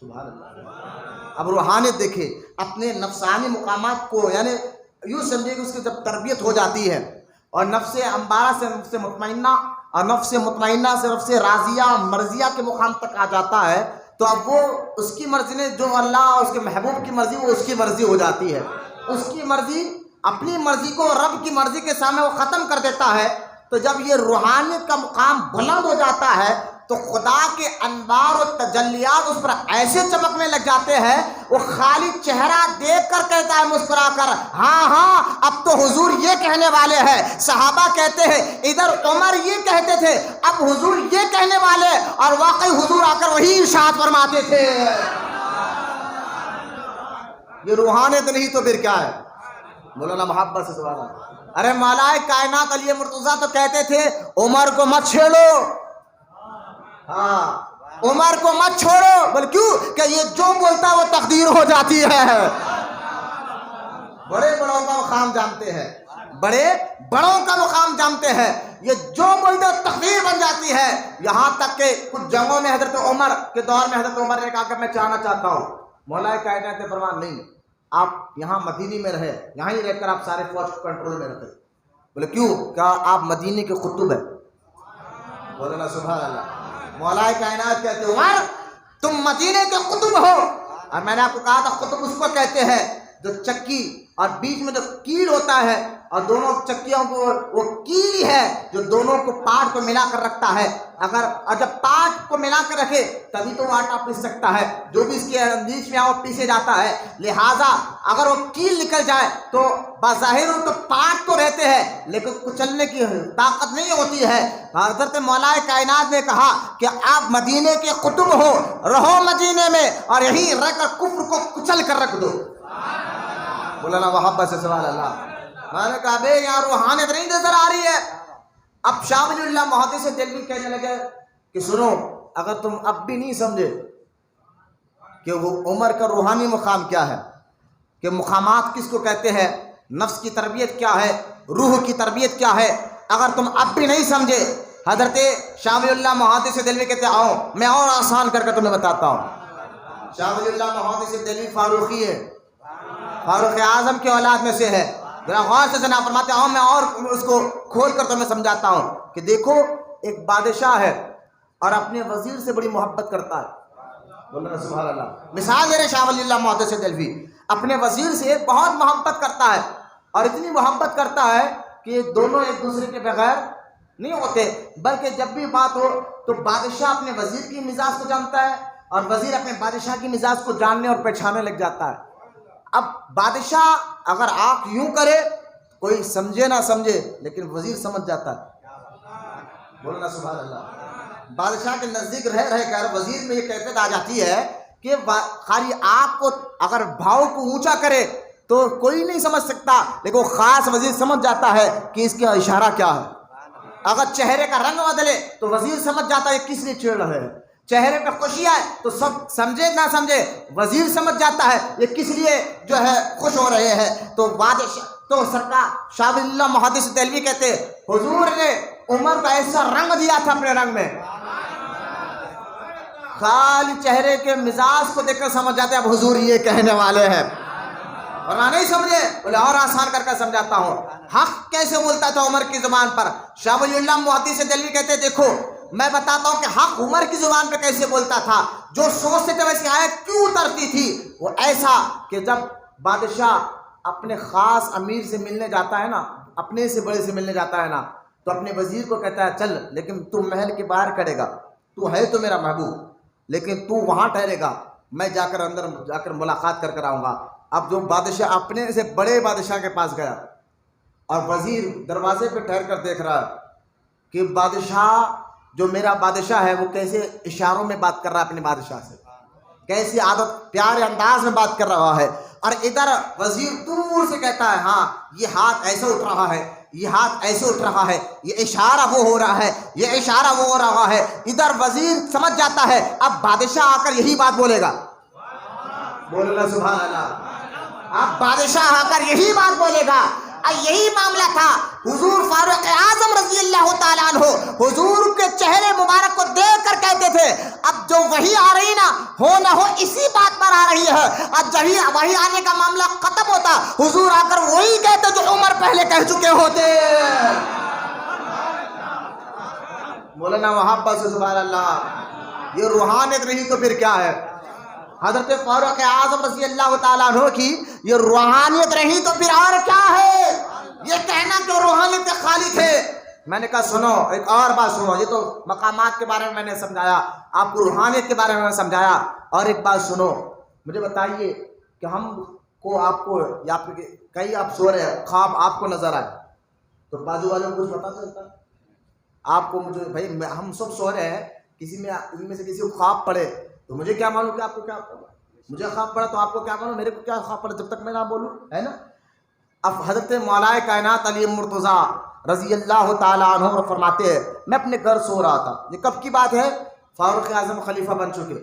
S1: سبحان اللہ، اب روحانیت دیکھے، اپنے نفسانی مقامات کو، یعنی یوں سمجھے کہ اس کی جب تربیت ہو جاتی ہے اور نفس امارہ سے نفس مطمئنہ، اور نفس مطمئنہ سے نفس راضیہ مرضیہ کے مقام تک آ جاتا ہے، تو اب وہ اس کی مرضی نے جو اللہ اور اس کے محبوب کی مرضی وہ اس کی مرضی ہو جاتی ہے۔ اس کی مرضی، اپنی مرضی کو رب کی مرضی کے سامنے وہ ختم کر دیتا ہے۔ تو جب یہ روحانیت کا مقام بلند ہو جاتا ہے تو خدا کے انوار و تجلیات اس پر ایسے چمکنے لگ جاتے ہیں، وہ خالی چہرہ دیکھ کر کہتا ہے مسکرا کر، ہاں ہاں اب تو حضور یہ کہنے والے ہیں۔ صحابہ کہتے ہیں ادھر عمر یہ کہتے تھے، اب حضور یہ کہنے والے، اور واقعی حضور آ کر وہی ارشاد فرماتے تھے۔ یہ روحانیت نہیں تو پھر کیا ہے؟ مولانا محبت سے سوال ہے۔ ارے مولا کائنات علی مرتضیٰ تو کہتے تھے عمر کو مت چھیڑو، ہاں عمر کو مت چھوڑو، بول کیوں؟ کہ یہ جو بولتا وہ تقدیر ہو جاتی ہے۔ بڑے بڑوں کا مقام جانتے ہیں، بڑے بڑوں کا مقام جانتے ہیں، یہ جو بولتے تقدیر بن جاتی ہے۔ یہاں تک کہ کچھ جنگوں میں حضرت عمر کے دور میں حضرت عمر نے کہا کہ میں چاہنا چاہتا ہوں، مولا کائنات نے فرمایا نہیں، آپ یہاں مدینے میں رہے، یہاں ہی رہ کر آپ سارے فوج کو کنٹرول میں رکھے۔ بولے کیوں؟ کیا آپ مدینے کے قطب ہیں؟ بولے نا سبحان اللہ۔ مولا کائنات کہتے ہیں عمر تم مدینے کے قطب ہو، اور میں نے آپ کو کہا تھا قطب اس کو کہتے ہیں جو چکی اور بیچ میں جو کیل ہوتا ہے، اور دونوں چکیوں کو وہ کیل ہے جو دونوں کو پاٹ کو ملا کر رکھتا ہے۔ اگر جب پاٹ کو ملا کر رکھے تبھی تو وہ آٹا پیس سکتا ہے، جو بھی اس کے بیچ میں وہ پیسے جاتا ہے۔ لہٰذا اگر وہ کیل نکل جائے تو بظاہر تو پاٹ تو رہتے ہیں لیکن کچلنے کی طاقت نہیں ہوتی ہے۔ حضرت مولا کائنات نے کہا کہ آپ مدینے کے قطب ہو، رہو مدینے میں اور یہیں رہ کر کفر کو کچل کر رکھ دو۔ مولانا محبت سے سوال اللہ۔ میں نے کہا بے یار روحانیت نہیں نظر آ رہی ہے۔ اب شاہ ولی اللہ محدث دہلوی کہنے لگے کہ سنو اگر تم اب بھی نہیں سمجھے کہ وہ عمر کا روحانی مقام کیا ہے، کہ مقامات کس کو کہتے ہیں، نفس کی تربیت کیا ہے، روح کی تربیت کیا ہے، اگر تم اب بھی نہیں سمجھے، حضرت شاہ ولی اللہ محدث دہلوی کہتے ہیں آؤ میں اور آسان کر کے تمہیں بتاتا ہوں۔ شاہ ولی اللہ محدث دہلوی فاروقی ہے، فاروق اعظم کے اولاد میں سے ہے۔ ذرا غور سے سنا فرماتے ہیں میں اور اس کو کھول کر تمہیں سمجھاتا ہوں کہ دیکھو ایک بادشاہ ہے اور اپنے وزیر سے بڑی محبت کرتا ہے، بولنا سبحان اللہ۔ مثال دے رہے شاہ ولی اللہ محدث دہلوی اپنے وزیر سے بہت محبت کرتا ہے، اور اتنی محبت کرتا ہے کہ دونوں ایک دوسرے کے بغیر نہیں ہوتے، بلکہ جب بھی بات ہو تو بادشاہ اپنے وزیر کی مزاج کو جانتا ہے اور وزیر اپنے بادشاہ کی مزاج کو جاننے اور پہچاننے لگ جاتا ہے۔ اب بادشاہ اگر آنکھ یوں کرے کوئی سمجھے نہ سمجھے لیکن وزیر سمجھ جاتا ہے، بولنا سبحان اللہ۔ بادشاہ کے نزدیک رہ کر وزیر میں یہ کیفیت آ جاتی ہے کہ خالی آنکھ کو اگر بھاؤ کو اونچا کرے تو کوئی نہیں سمجھ سکتا، لیکن وہ خاص وزیر سمجھ جاتا ہے کہ اس کا اشارہ کیا ہے۔ اگر چہرے کا رنگ بدلے تو وزیر سمجھ جاتا ہے کس لیے چڑھ رہے ہیں، چہرے پہ خوشی آئے تو سب سمجھے نہ سمجھے وزیر سمجھ جاتا ہے یہ کس لیے جو ہے خوش ہو رہے ہیں۔ تو بادشاہ تو سرکار شاہ ولی اللہ محدث دہلوی کہتے حضور نے عمر کا ایسا رنگ دیا تھا اپنے رنگ میں، خالی چہرے کے مزاج کو دیکھ کر سمجھ جاتے اب حضور یہ کہنے والے ہیں۔ ورنہ نہیں سمجھے؟ بولے اور آسان کر کے سمجھاتا ہوں. حق کیسے بولتا تھا عمر کی زبان پر؟ شاہ ولی اللہ محدث دہلوی کہتے دیکھو میں بتاتا ہوں کہ حق عمر کی زبان پہ کیسے بولتا تھا. جو سوچتے تھے ویسی آیت کیوں اترتی تھی؟ وہ ایسا کہ جب بادشاہ اپنے خاص امیر سے ملنے جاتا ہے نا، اپنے سے بڑے سے ملنے جاتا ہے نا، تو اپنے وزیر کو کہتا ہے چل لیکن تو محل کے باہر کھڑے گا، تو ہے تو میرا محبوب لیکن تو وہاں ٹھہرے گا، میں جا کر اندر جا کر ملاقات کر کر آؤں گا. اب جو بادشاہ اپنے سے بڑے بادشاہ کے پاس گیا اور وزیر دروازے پہ ٹھہر کر دیکھ رہا ہے کہ بادشاہ جو میرا بادشاہ ہے وہ کیسے اشاروں میں بات کر رہا ہے اپنے بادشاہ سے، کیسی عادت پیارے انداز میں بات کر رہا ہے. اور ادھر وزیر دور سے کہتا ہے ہاں یہ ہاتھ ایسے اٹھ رہا ہے، یہ ہاتھ ایسے اٹھ رہا ہے، یہ اشارہ وہ ہو رہا ہے، یہ اشارہ وہ ہو رہا ہے. ادھر وزیر سمجھ جاتا ہے اب بادشاہ آ کر یہی بات بولے گا. بولنا سبحان اللہ. اب بادشاہ آ کر یہی بات بولے گا. یہی معاملہ تھا. حضور فاروق اعظم رضی اللہ تعالیٰ عنہ حضور کے چہرے مبارک کو دیکھ کر کہتے تھے اب جو وحی آ رہی نا ہو نہ ہو اسی بات پر آ رہی ہے. اب جب وحی آنے کا معاملہ ختم ہوتا حضور آ کر وہی کہتے جو عمر پہلے کہہ چکے ہوتے. مولانا محبت سے سبحان اللہ. یہ روحانیت نہیں تو پھر کیا ہے؟ حضرت فاروق اعظم رضی اللہ تعالیٰ عنہ کی یہ روحانیت رہی تو پھر اور کیا ہے؟ یہ کہنا کہ روحانیت خالی تھے. میں نے کہا سنو ایک اور بات سنو. یہ تو مقامات کے بارے میں نے سمجھایا، آپ کو روحانیت کے بارے میں سمجھایا. اور ایک بات سنو، مجھے بتائیے کہ ہم کو آپ کو یا کئی آپ سو رہے ہیں خواب آپ کو نظر آئے تو بازو والوں کو کچھ پتا چلتا ہے آپ کو؟ مجھے بھائی ہم سب سو رہے ہیں، کسی میں ان میں سے کسی کو خواب پڑے تو مجھے کیا معلوم کہ آپ کو کیا پڑا؟ مجھے خواب پڑا تو آپ کو کیا معلوم میرے کو کیا خواب پڑا جب تک میں نہ بولوں، ہے نا؟ اب حضرت مولا کائنات علی مرتضیٰ رضی اللہ تعالیٰ عنہ فرماتے ہیں میں اپنے گھر سو رہا تھا. یہ کب کی بات ہے؟ فاروق اعظم خلیفہ بن چکے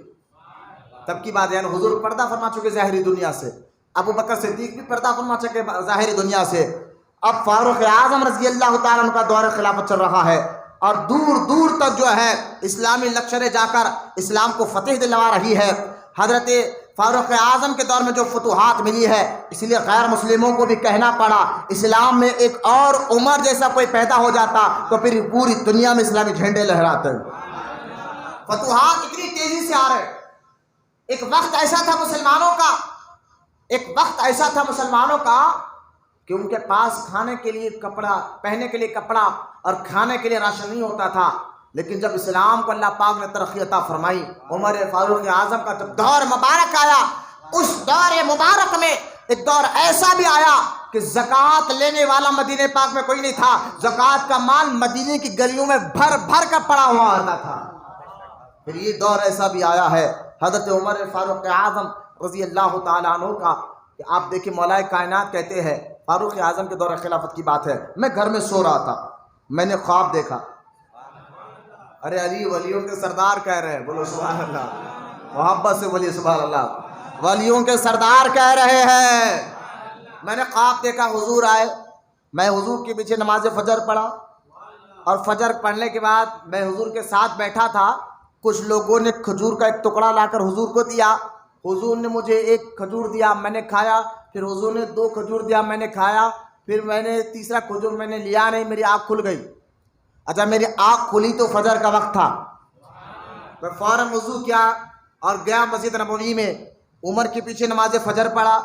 S1: تب کی بات ہے. یعنی حضور پردہ فرما چکے ظاہری دنیا سے، ابو بکر صدیق بھی پردہ فرما چکے ظاہری دنیا سے. اب فاروق اعظم رضی اللہ تعالیٰ عنہ کا دور خلافت چل رہا ہے اور دور دور تک جو ہے اسلامی لشکریں جا کر اسلام کو فتح دلوا رہی ہے. حضرت فاروق اعظم کے دور میں جو فتوحات ملی ہے اس لیے غیر مسلموں کو بھی کہنا پڑا اسلام میں ایک اور عمر جیسا کوئی پیدا ہو جاتا تو پھر پوری دنیا میں اسلامی جھنڈے لہراتے. فتوحات اتنی تیزی سے آ رہے. ایک وقت ایسا تھا مسلمانوں کا کہ ان کے پاس کھانے کے لیے کپڑا، پہننے کے لیے کپڑا اور کھانے کے لیے راشن نہیں ہوتا تھا. لیکن جب اسلام کو اللہ پاک نے ترقی عطا فرمائی، عمر فاروق اعظم کا جب دور مبارک آیا، اس دور مبارک میں ایک دور ایسا بھی آیا کہ زکوٰۃ لینے والا مدینے پاک میں کوئی نہیں تھا. زکوٰۃ کا مال مدینے کی گلیوں میں بھر بھر کر پڑا ہوا آتا تھا. پھر یہ دور ایسا بھی آیا ہے حضرت عمر فاروق اعظم رضی اللہ تعالیٰ عنہ کا کہ آپ دیکھیں مولا کائنات کہتے ہیں فاروق اعظم کے دور خلافت کی بات ہے، میں گھر میں سو رہا تھا، میں نے خواب دیکھا. ارے علی ولیوں کے سردار کہہ رہے ہیں، بولو سبحان اللہ. محبت سے بولیے سبحان اللہ. ولیوں کے سردار کہہ رہے ہیں میں نے خواب دیکھا حضور آئے، میں حضور کے پیچھے نماز فجر پڑھا اور فجر پڑھنے کے بعد میں حضور کے ساتھ بیٹھا تھا. کچھ لوگوں نے کھجور کا ایک ٹکڑا لا کر حضور کو دیا، حضور نے مجھے ایک کھجور دیا، میں نے کھایا. پھر حضور نے 2 کھجور دیا، میں نے کھایا. پھر میں نے تیسرا کھجور میں نے لیا نہیں، میری آنکھ کھل گئی. اچھا میری آنکھ کھلی تو فجر کا وقت تھا، میں فوراً وضو کیا اور گیا مسجد نبوی میں، عمر کے پیچھے نماز فجر پڑھا.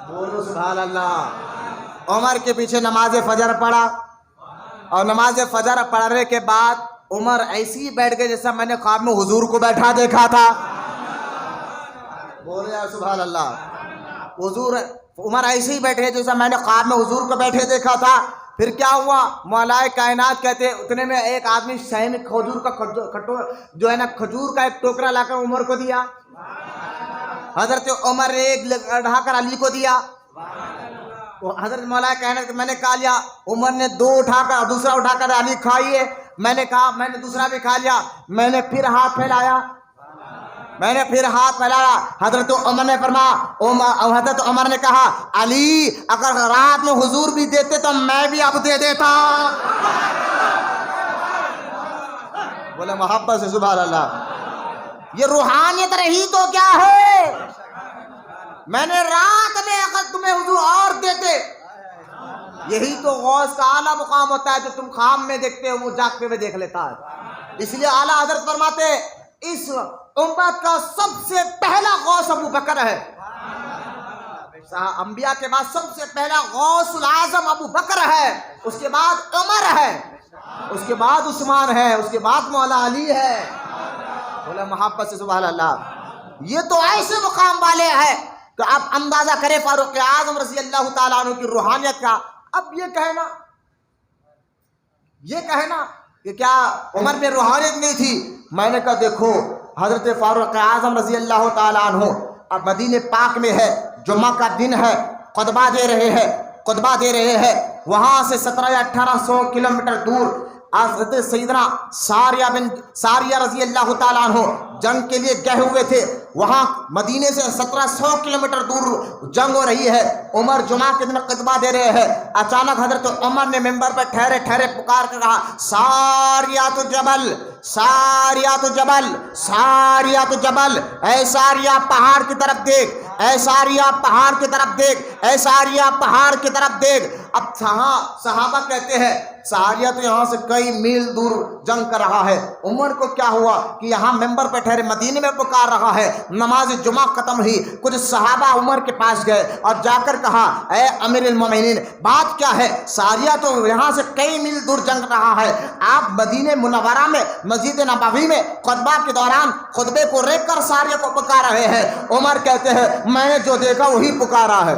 S1: بولو سبحان اللہ. عمر کے پیچھے نماز فجر پڑھا اور نماز فجر پڑھنے کے بعد عمر ایسی بیٹھ گئے جیسا میں نے خواب میں حضور کو بیٹھا دیکھا تھا. بولے یار سبحان اللہ. عمر ایسے ہی بیٹھے جیسا میں نے خواب میں حضور کو بیٹھے دیکھا تھا. پھر کیا ہوا؟ مولا کائنات کہتے ہیں اتنے میں ایک آدمی شہر میں کھجور کا جو ہے نا کھجور کا ایک ٹوکرا لا کر عمر کو دیا. حضرت عمر نے ایک اٹھا کر علی کو دیا. حضرت مولا کائنات میں نے کہا لیا، عمر نے 2 اٹھا کر دوسرا اٹھا کر علی کھائیے. میں نے کہا میں نے دوسرا بھی کھا لیا. میں نے پھر ہاتھ پھیلایا. حضرت عمر نے فرمایا، حضرت عمر نے کہا علی اگر رات میں حضور بھی دیتے تو میں بھی اب دے دیتا. بولے محبت سے سبحان اللہ. یہ روحانیت رہی تو کیا ہے؟ میں نے رات میں اگر تمہیں وضو اور دیتے. یہی تو غوث کا اعلیٰ مقام ہوتا ہے جو تم خواب میں دیکھتے ہو وہ جاگتے ہوئے دیکھ لیتا ہے. اس لیے اعلیٰ حضرت فرماتے اس امت کا سب سے پہلا غوث ابو بکر ہے. انبیاء کے بعد سب سے پہلا غوث العظم ابو بکر ہے, اس کے بعد عمر ہے, اس کے بعد عثمان ہے, اس کے بعد مولا علی ہے. بولے محبت سے سبحان اللہ. یہ تو ایسے مقام والے ہیں کہ آپ اندازہ کریں فاروق اعظم رضی اللہ تعالیٰ عنہ کی روحانیت کا. اب یہ کہنا کہ کیا عمر میں روحانیت نہیں تھی. میں نے کہا دیکھو حضرت فاروق اعظم رضی اللہ تعالیٰ عنہ اب مدینہ پاک میں ہے, جمعہ کا دن ہے, خطبہ دے رہے ہیں. وہاں سے 17 یا 1800 کلومیٹر دور حضرت سیدنا ساریہ رضی اللہ تعالیٰ عنہ جنگ کے لیے گئے ہوئے تھے. وہاں مدینے سے 1700 کلومیٹر دور جنگ ہو رہی ہے. عمر جمعہ کے دن خطبہ دے رہے ہیں. اچانک حضرت عمر نے ممبر پر ٹھہرے پکار کر کہا ساریات جبل, ساریات جبل, ساریات جبل, اے ساریہ پہاڑ کی طرف دیکھ, اے ساریہ پہاڑ کی طرف دیکھ, اے ساریہ پہاڑ کی طرف دیکھ. اب صحابہ کہتے ہیں ساریہ تو یہاں سے کئی میل دور جنگ کر رہا ہے. عمر کو کیا ہوا کہ یہاں ممبر پہ ٹھہرے مدینے میں پکار رہا ہے. نماز جمعہ ختم ہوئی, کچھ صحابہ عمر کے پاس گئے اور جا کر کہا اے امیر المومنین بات کیا ہے؟ ساریہ تو یہاں سے کئی میل دور جنگ رہا ہے, آپ مدینہ منورہ میں مسجد نبوی میں خطبہ کے دوران خطبے کو ریک کر ساریہ کو پکار رہے ہیں. عمر کہتے ہیں میں نے جو دیکھا وہی پکارا ہے.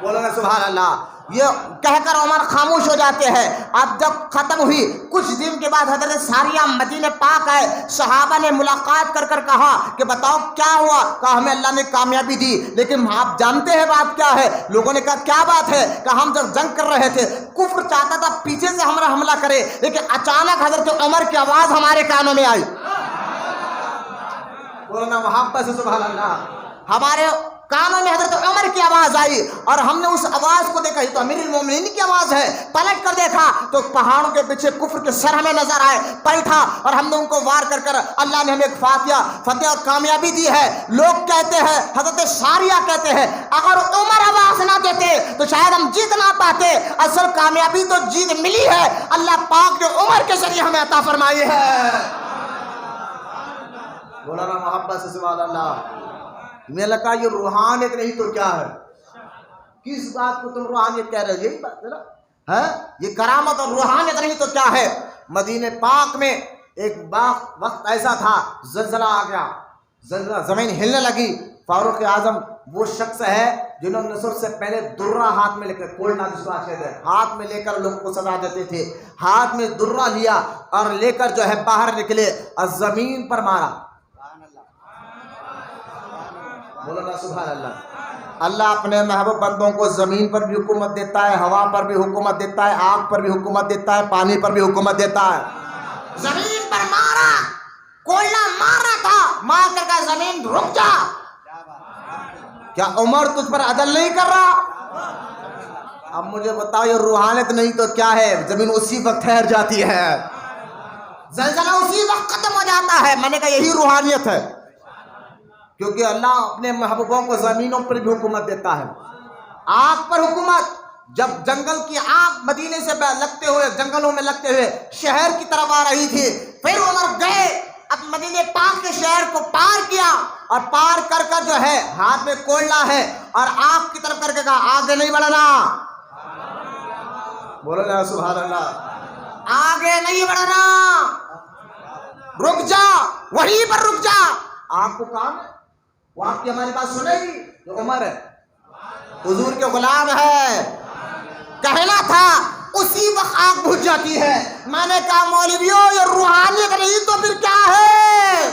S1: بولو نا سبحان اللہ. یہ کہہ کر عمر خاموش ہو جاتے ہیں. اب جب ختم ہوئی کچھ دن کے بعد حضرت ساریہ مدینہ پاک آئے. صحابہ نے ملاقات کر کہا کہ بتاؤ کیا ہوا؟ کہا ہمیں اللہ نے کامیابی دی, لیکن آپ جانتے ہیں بات کیا ہے؟ لوگوں نے کہا کیا بات ہے؟ کہ ہم جب جنگ کر رہے تھے کفر چاہتا تھا پیچھے سے ہمارا حملہ کرے, لیکن اچانک حضرت عمر کی آواز ہمارے کانوں میں آئی. بولنا محبت سے سبحان اللہ. ہمارے کانوں میں حضرت عمر کی آواز آئی اور ہم نے اس آواز کو دیکھا, یہ تو امیر المومنین کی آواز ہے. پلٹ کر دیکھا تو پہاڑوں کے پیچھے کفر کے سر ہمیں نظر آئے. پلٹا اور ہم نے ان کو وار کر اللہ نے ہمیں ایک فتح اور کامیابی دی ہے. لوگ کہتے ہیں, حضرت ساریہ کہتے ہیں اگر عمر آواز نہ دیتے تو شاید ہم جیت نہ پاتے. اصل کامیابی تو جیت ملی ہے, اللہ پاک جو عمر کے ذریعے ہمیں عطا فرمائی ہے. مولانا محبت سے سبحان اللہ. میں لگا یہ روحانیت نہیں تو کیا ہے؟ کس بات کو تم روحانیت کہہ رہے ہو؟ یہی بات ہے نا, یہ کرامت اور روحانیت نہیں تو کیا ہے؟ مدینہ پاک میں ایک وقت ایسا تھا زلزلہ آ گیا, زمین ہلنے لگی. فاروق اعظم وہ شخص ہے جنہوں نے سب سے پہلے درہ ہاتھ میں لے کر, کولڈا جس کو کہتے ہیں, ہاتھ میں لے کر لوگوں کو سزا دیتے تھے. ہاتھ میں درہ لیا اور لے کر جو ہے باہر نکلے اور زمین پر مارا. مولانا سبحان اللہ. اللہ اپنے محبوب بندوں کو زمین پر بھی حکومت دیتا ہے, ہوا پر بھی حکومت دیتا ہے, آگ پر بھی حکومت دیتا ہے, پانی پر بھی حکومت دیتا ہے. زمین پر مارا, کوئلہ مارا تھا, مار کر کہا زمین رک جا. کیا عمر تجھ پر عدل نہیں کر رہا؟ اب مجھے بتاؤ یہ روحانیت نہیں تو کیا ہے؟ زمین اسی وقت ٹھہر جاتی ہے, زلزلہ اسی وقت ختم ہو جاتا ہے. میں نے کہا یہی روحانیت ہے, کیونکہ اللہ اپنے محبوبوں کو زمینوں پر بھی حکومت دیتا ہے, آگ پر حکومت. جب جنگل کی آگ مدینے سے لگتے ہوئے, جنگلوں میں لگتے ہوئے شہر کی طرف آ رہی تھی, پھر عمر گئے اب مدینے پاک کے شہر کو پار کیا اور پار کر کر جو ہے ہاتھ میں کوئلہ ہے اور آگ کی طرف کر کے کہا آگے نہیں بڑھنا. بولو نا سبحان اللہ. آگے نہیں بڑھنا, رک جا, وہیں پر رک جا. آپ کو کام ہے, وہ آپ کی ہماری بات سنے گی؟ جو عمر ہے حضور کے غلام ہے, کہنا تھا اسی وقت آگ بجھ جاتی ہے. میں نے کہا مولویوں یہ روحانیت نہیں تو پھر کیا ہے؟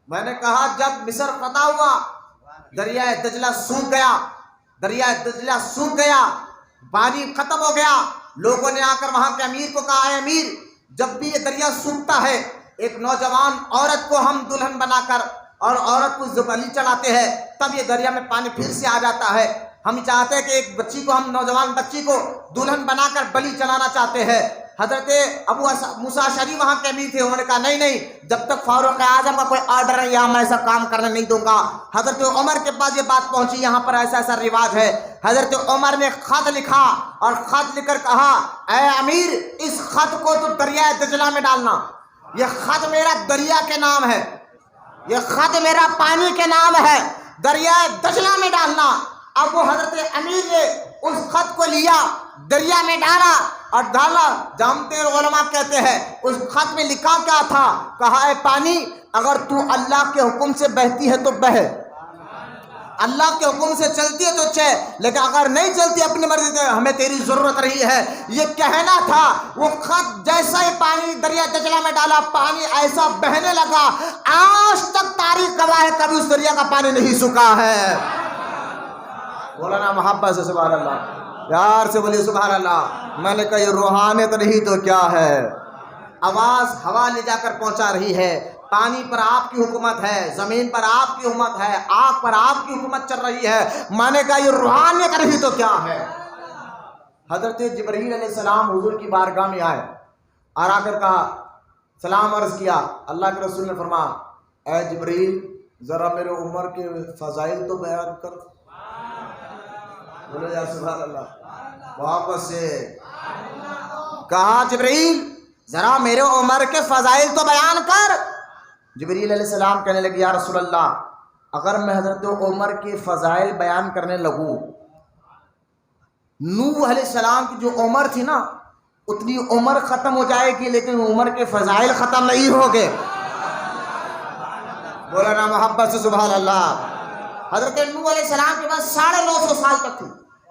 S1: میں نے کہا جب مصر فتح ہوا دریائے دجلہ سوکھ گیا, پانی ختم ہو گیا. لوگوں نے آ کر وہاں کے امیر کو کہا اے امیر, جب بھی یہ دریا سوکھتا ہے ایک نوجوان عورت کو ہم دلہن بنا کر اور عورت کو بلی چڑھاتے ہیں, تب یہ دریا میں پانی پھر سے آ جاتا ہے. ہم چاہتے ہیں کہ ایک بچی کو, ہم نوجوان بچی کو دلہن بنا کر بلی چڑھانا چاہتے ہیں. حضرت ابو موسیٰ اشعری وہاں کے امیر تھے، انہوں نے کہا نہیں نہیں، جب تک فاروق اعظم کا کوئی آرڈر ہے یہاں میں ایسا کام کرنے نہیں دوں گا۔ حضرت عمر کے پاس یہ بات پہنچی، یہاں پر ایسا ایسا رواج ہے۔ حضرت عمر نے خط لکھا اور خط لکھ کر کہا اے امیر، اس خط کو تو دریائے دجلہ میں ڈالنا، یہ خط میرا دریا کے نام ہے، یہ خط میرا پانی کے نام ہے، دریائے دجلہ میں ڈالنا۔ اب وہ حضرت امیر نے اس خط کو لیا، دریا میں ڈالا اور ڈالا۔ جانتے ہیں علماء کہتے ہیں اس خط میں لکھا کیا تھا؟ کہا اے پانی، اگر تو اللہ کے حکم سے بہتی ہے تو بہے، اللہ کے حکم سے چلتی ہے تو چل، لیکن اگر نہیں چلتی اپنی مرضی سے، ہمیں تیری ضرورت رہی ہے۔ یہ کہنا تھا۔ وہ خط جیسا ہی پانی دریا دجلہ میں ڈالا، پانی ایسا بہنے لگا، آج تک تاریخ گواہ ہے کبھی اس دریا کا پانی نہیں سکا ہے۔ مولانا محبت سے سبحان اللہ، پیار سے بولیے سبحان اللہ۔ میں نے کہا یہ روحانیت نہیں تو کیا ہے؟ آواز ہوا لے جا کر پہنچا رہی ہے، پانی پر آپ کی حکومت ہے، زمین پر آپ کی حکومت ہے، آگ پر آپ کی حکومت چل رہی ہے۔ میں نے کہا یہ روحانیت نہیں تو کیا ہے؟ حضرت جبرائیل علیہ السلام حضور کی بارگاہ میں آئے اور آ کر کہا، سلام عرض کیا۔ اللہ کے رسول نے فرمایا اے جبرائیل، ذرا میرے عمر کے فضائل تو بیان کر۔ بولو یا سبحان اللہ۔ واپس سے کہا جبرائیل ذرا میرے عمر کے فضائل تو بیان کر۔ جبرائیل علیہ السلام کہنے لگے یا رسول اللہ، اگر میں حضرت عمر کے فضائل بیان کرنے لگوں، نوح علیہ السلام کی جو عمر تھی نا اتنی عمر ختم ہو جائے گی، لیکن عمر کے فضائل ختم نہیں ہوگے۔ مولانا محبت سے سبحان اللہ۔ حضرت نوح علیہ السلام کے پاس 950 سال تک تھی،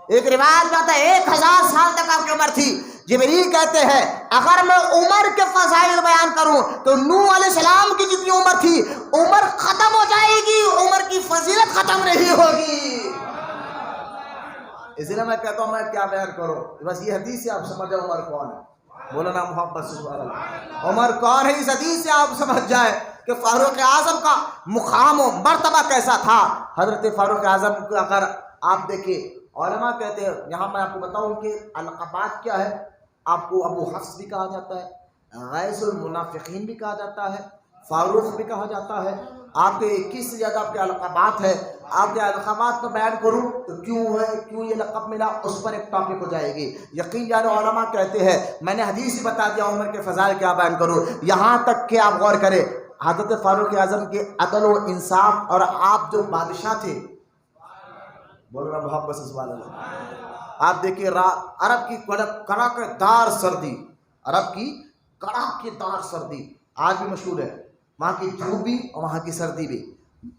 S1: ایک روایت میں آتا ہے 1000 سال تک آپ کی عمر تھی۔ جبرائیل کہتے ہیں اگر میں عمر کے فضائل بیان کروں تو نوح علیہ السلام کی جتنی عمر تھی عمر ختم ہو جائے گی، عمر کی فضیلت ختم نہیں ہوگی۔ اس لیے میں کہتا ہوں میں کیا بیان کروں، بس یہ حدیث سے آپ سمجھ جائیں عمر کون ہے۔ مولانا محبت سے سبحان اللہ، عمر کون ہے اس حدیث سے آپ سمجھ جائیں کہ فاروق اعظم کا مقام و مرتبہ کیسا تھا۔ حضرت فاروق اعظم کو اگر آپ دیکھیں، علماء کہتے ہیں، یہاں میں آپ کو بتاؤں کہ القابات کیا ہے۔ آپ کو ابو حفص بھی کہا جاتا ہے، غیث المنافقین بھی کہا جاتا ہے، فاروق بھی کہا جاتا ہے۔ آپ کے 21 سے زیادہ آپ کے القابات ہیں۔ آپ کے القابات کو بیان کروں تو کیوں یہ لقب ملا، اس پر ایک ٹاپک ہو جائے گی۔ یقین جانو علماء کہتے ہیں، میں نے حدیث ہی بتا دیا عمر کے فضائل کیا بیان کروں، یہاں تک کہ آپ غور کریں حضرت فاروق اعظم کے عدل و انصاف، اور آپ جو بادشاہ تھے، بول رہا محبت سے سبحان اللہ، آپ دیکھیے عرب کی کڑاکے دار سردی، عرب کی کڑاکے دار سردی آج بھی مشہور ہے، وہاں کی دھوپ بھی اور وہاں کی سردی بھی،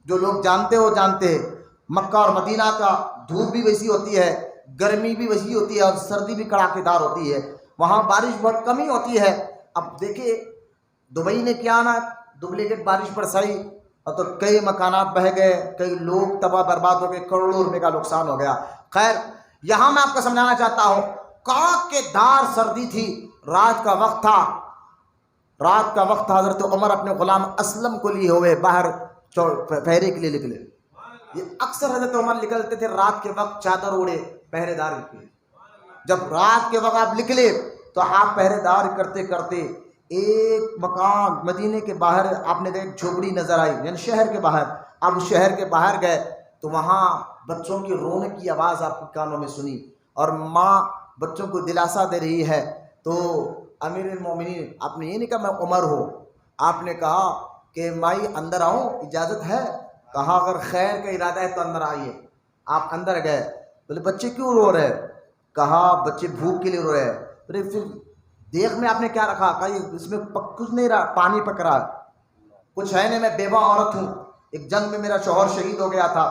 S1: جو لوگ جانتے ہو جانتے ہیں۔ مکہ اور مدینہ کا دھوپ بھی ویسی ہوتی ہے، گرمی بھی ویسی ہوتی ہے، اور سردی بھی کڑاکے دار ہوتی ہے، وہاں بارش بہت کمی ہوتی ہے۔ اب دیکھیے دبئی نے کیا نا ڈپلیکیٹ بارش برسائی اور تو کئی مکانات بہہ گئے، کئی لوگ تباہ برباد ہو گئے، کروڑوں روپے کا نقصان ہو گیا۔ خیر یہاں میں آپ کو سمجھانا چاہتا ہوں، کڑاکے دار سردی تھی، رات کا وقت تھا، حضرت عمر اپنے غلام اسلم کو لیے ہوئے باہر پہرے کے لیے نکلے۔ یہ اکثر حضرت عمر نکلتے تھے رات کے وقت چادر اوڑے پہرے دار کے۔ جب رات کے وقت آپ نکلے تو آپ پہرے دار کرتے کرتے ایک مکان مدینے کے باہر آپ نے ایک جھوپڑی نظر آئی، یعنی شہر کے باہر۔ آپ شہر کے باہر گئے تو وہاں بچوں کی رونے کی آواز آپ کے کانوں میں سنی، اور ماں بچوں کو دلاسا دے رہی ہے۔ تو امیر المومنین، آپ نے یہ نہیں کہا میں عمر ہوں، آپ نے کہا کہ مائی اندر آؤں، اجازت ہے؟ کہا اگر خیر کا ارادہ ہے تو اندر آئیے۔ آپ اندر گئے، بولے بچے کیوں رو رہے؟ کہا بچے بھوک کے لیے رو رہے۔ بولے پھر دیکھ میں آپ نے کیا رکھا؟ کہا یہ اس میں کچھ نہیں رہا، پانی پک رہا، کچھ ہے نہیں، میں بیوہ عورت ہوں، ایک جنگ میں میرا شوہر شہید ہو گیا تھا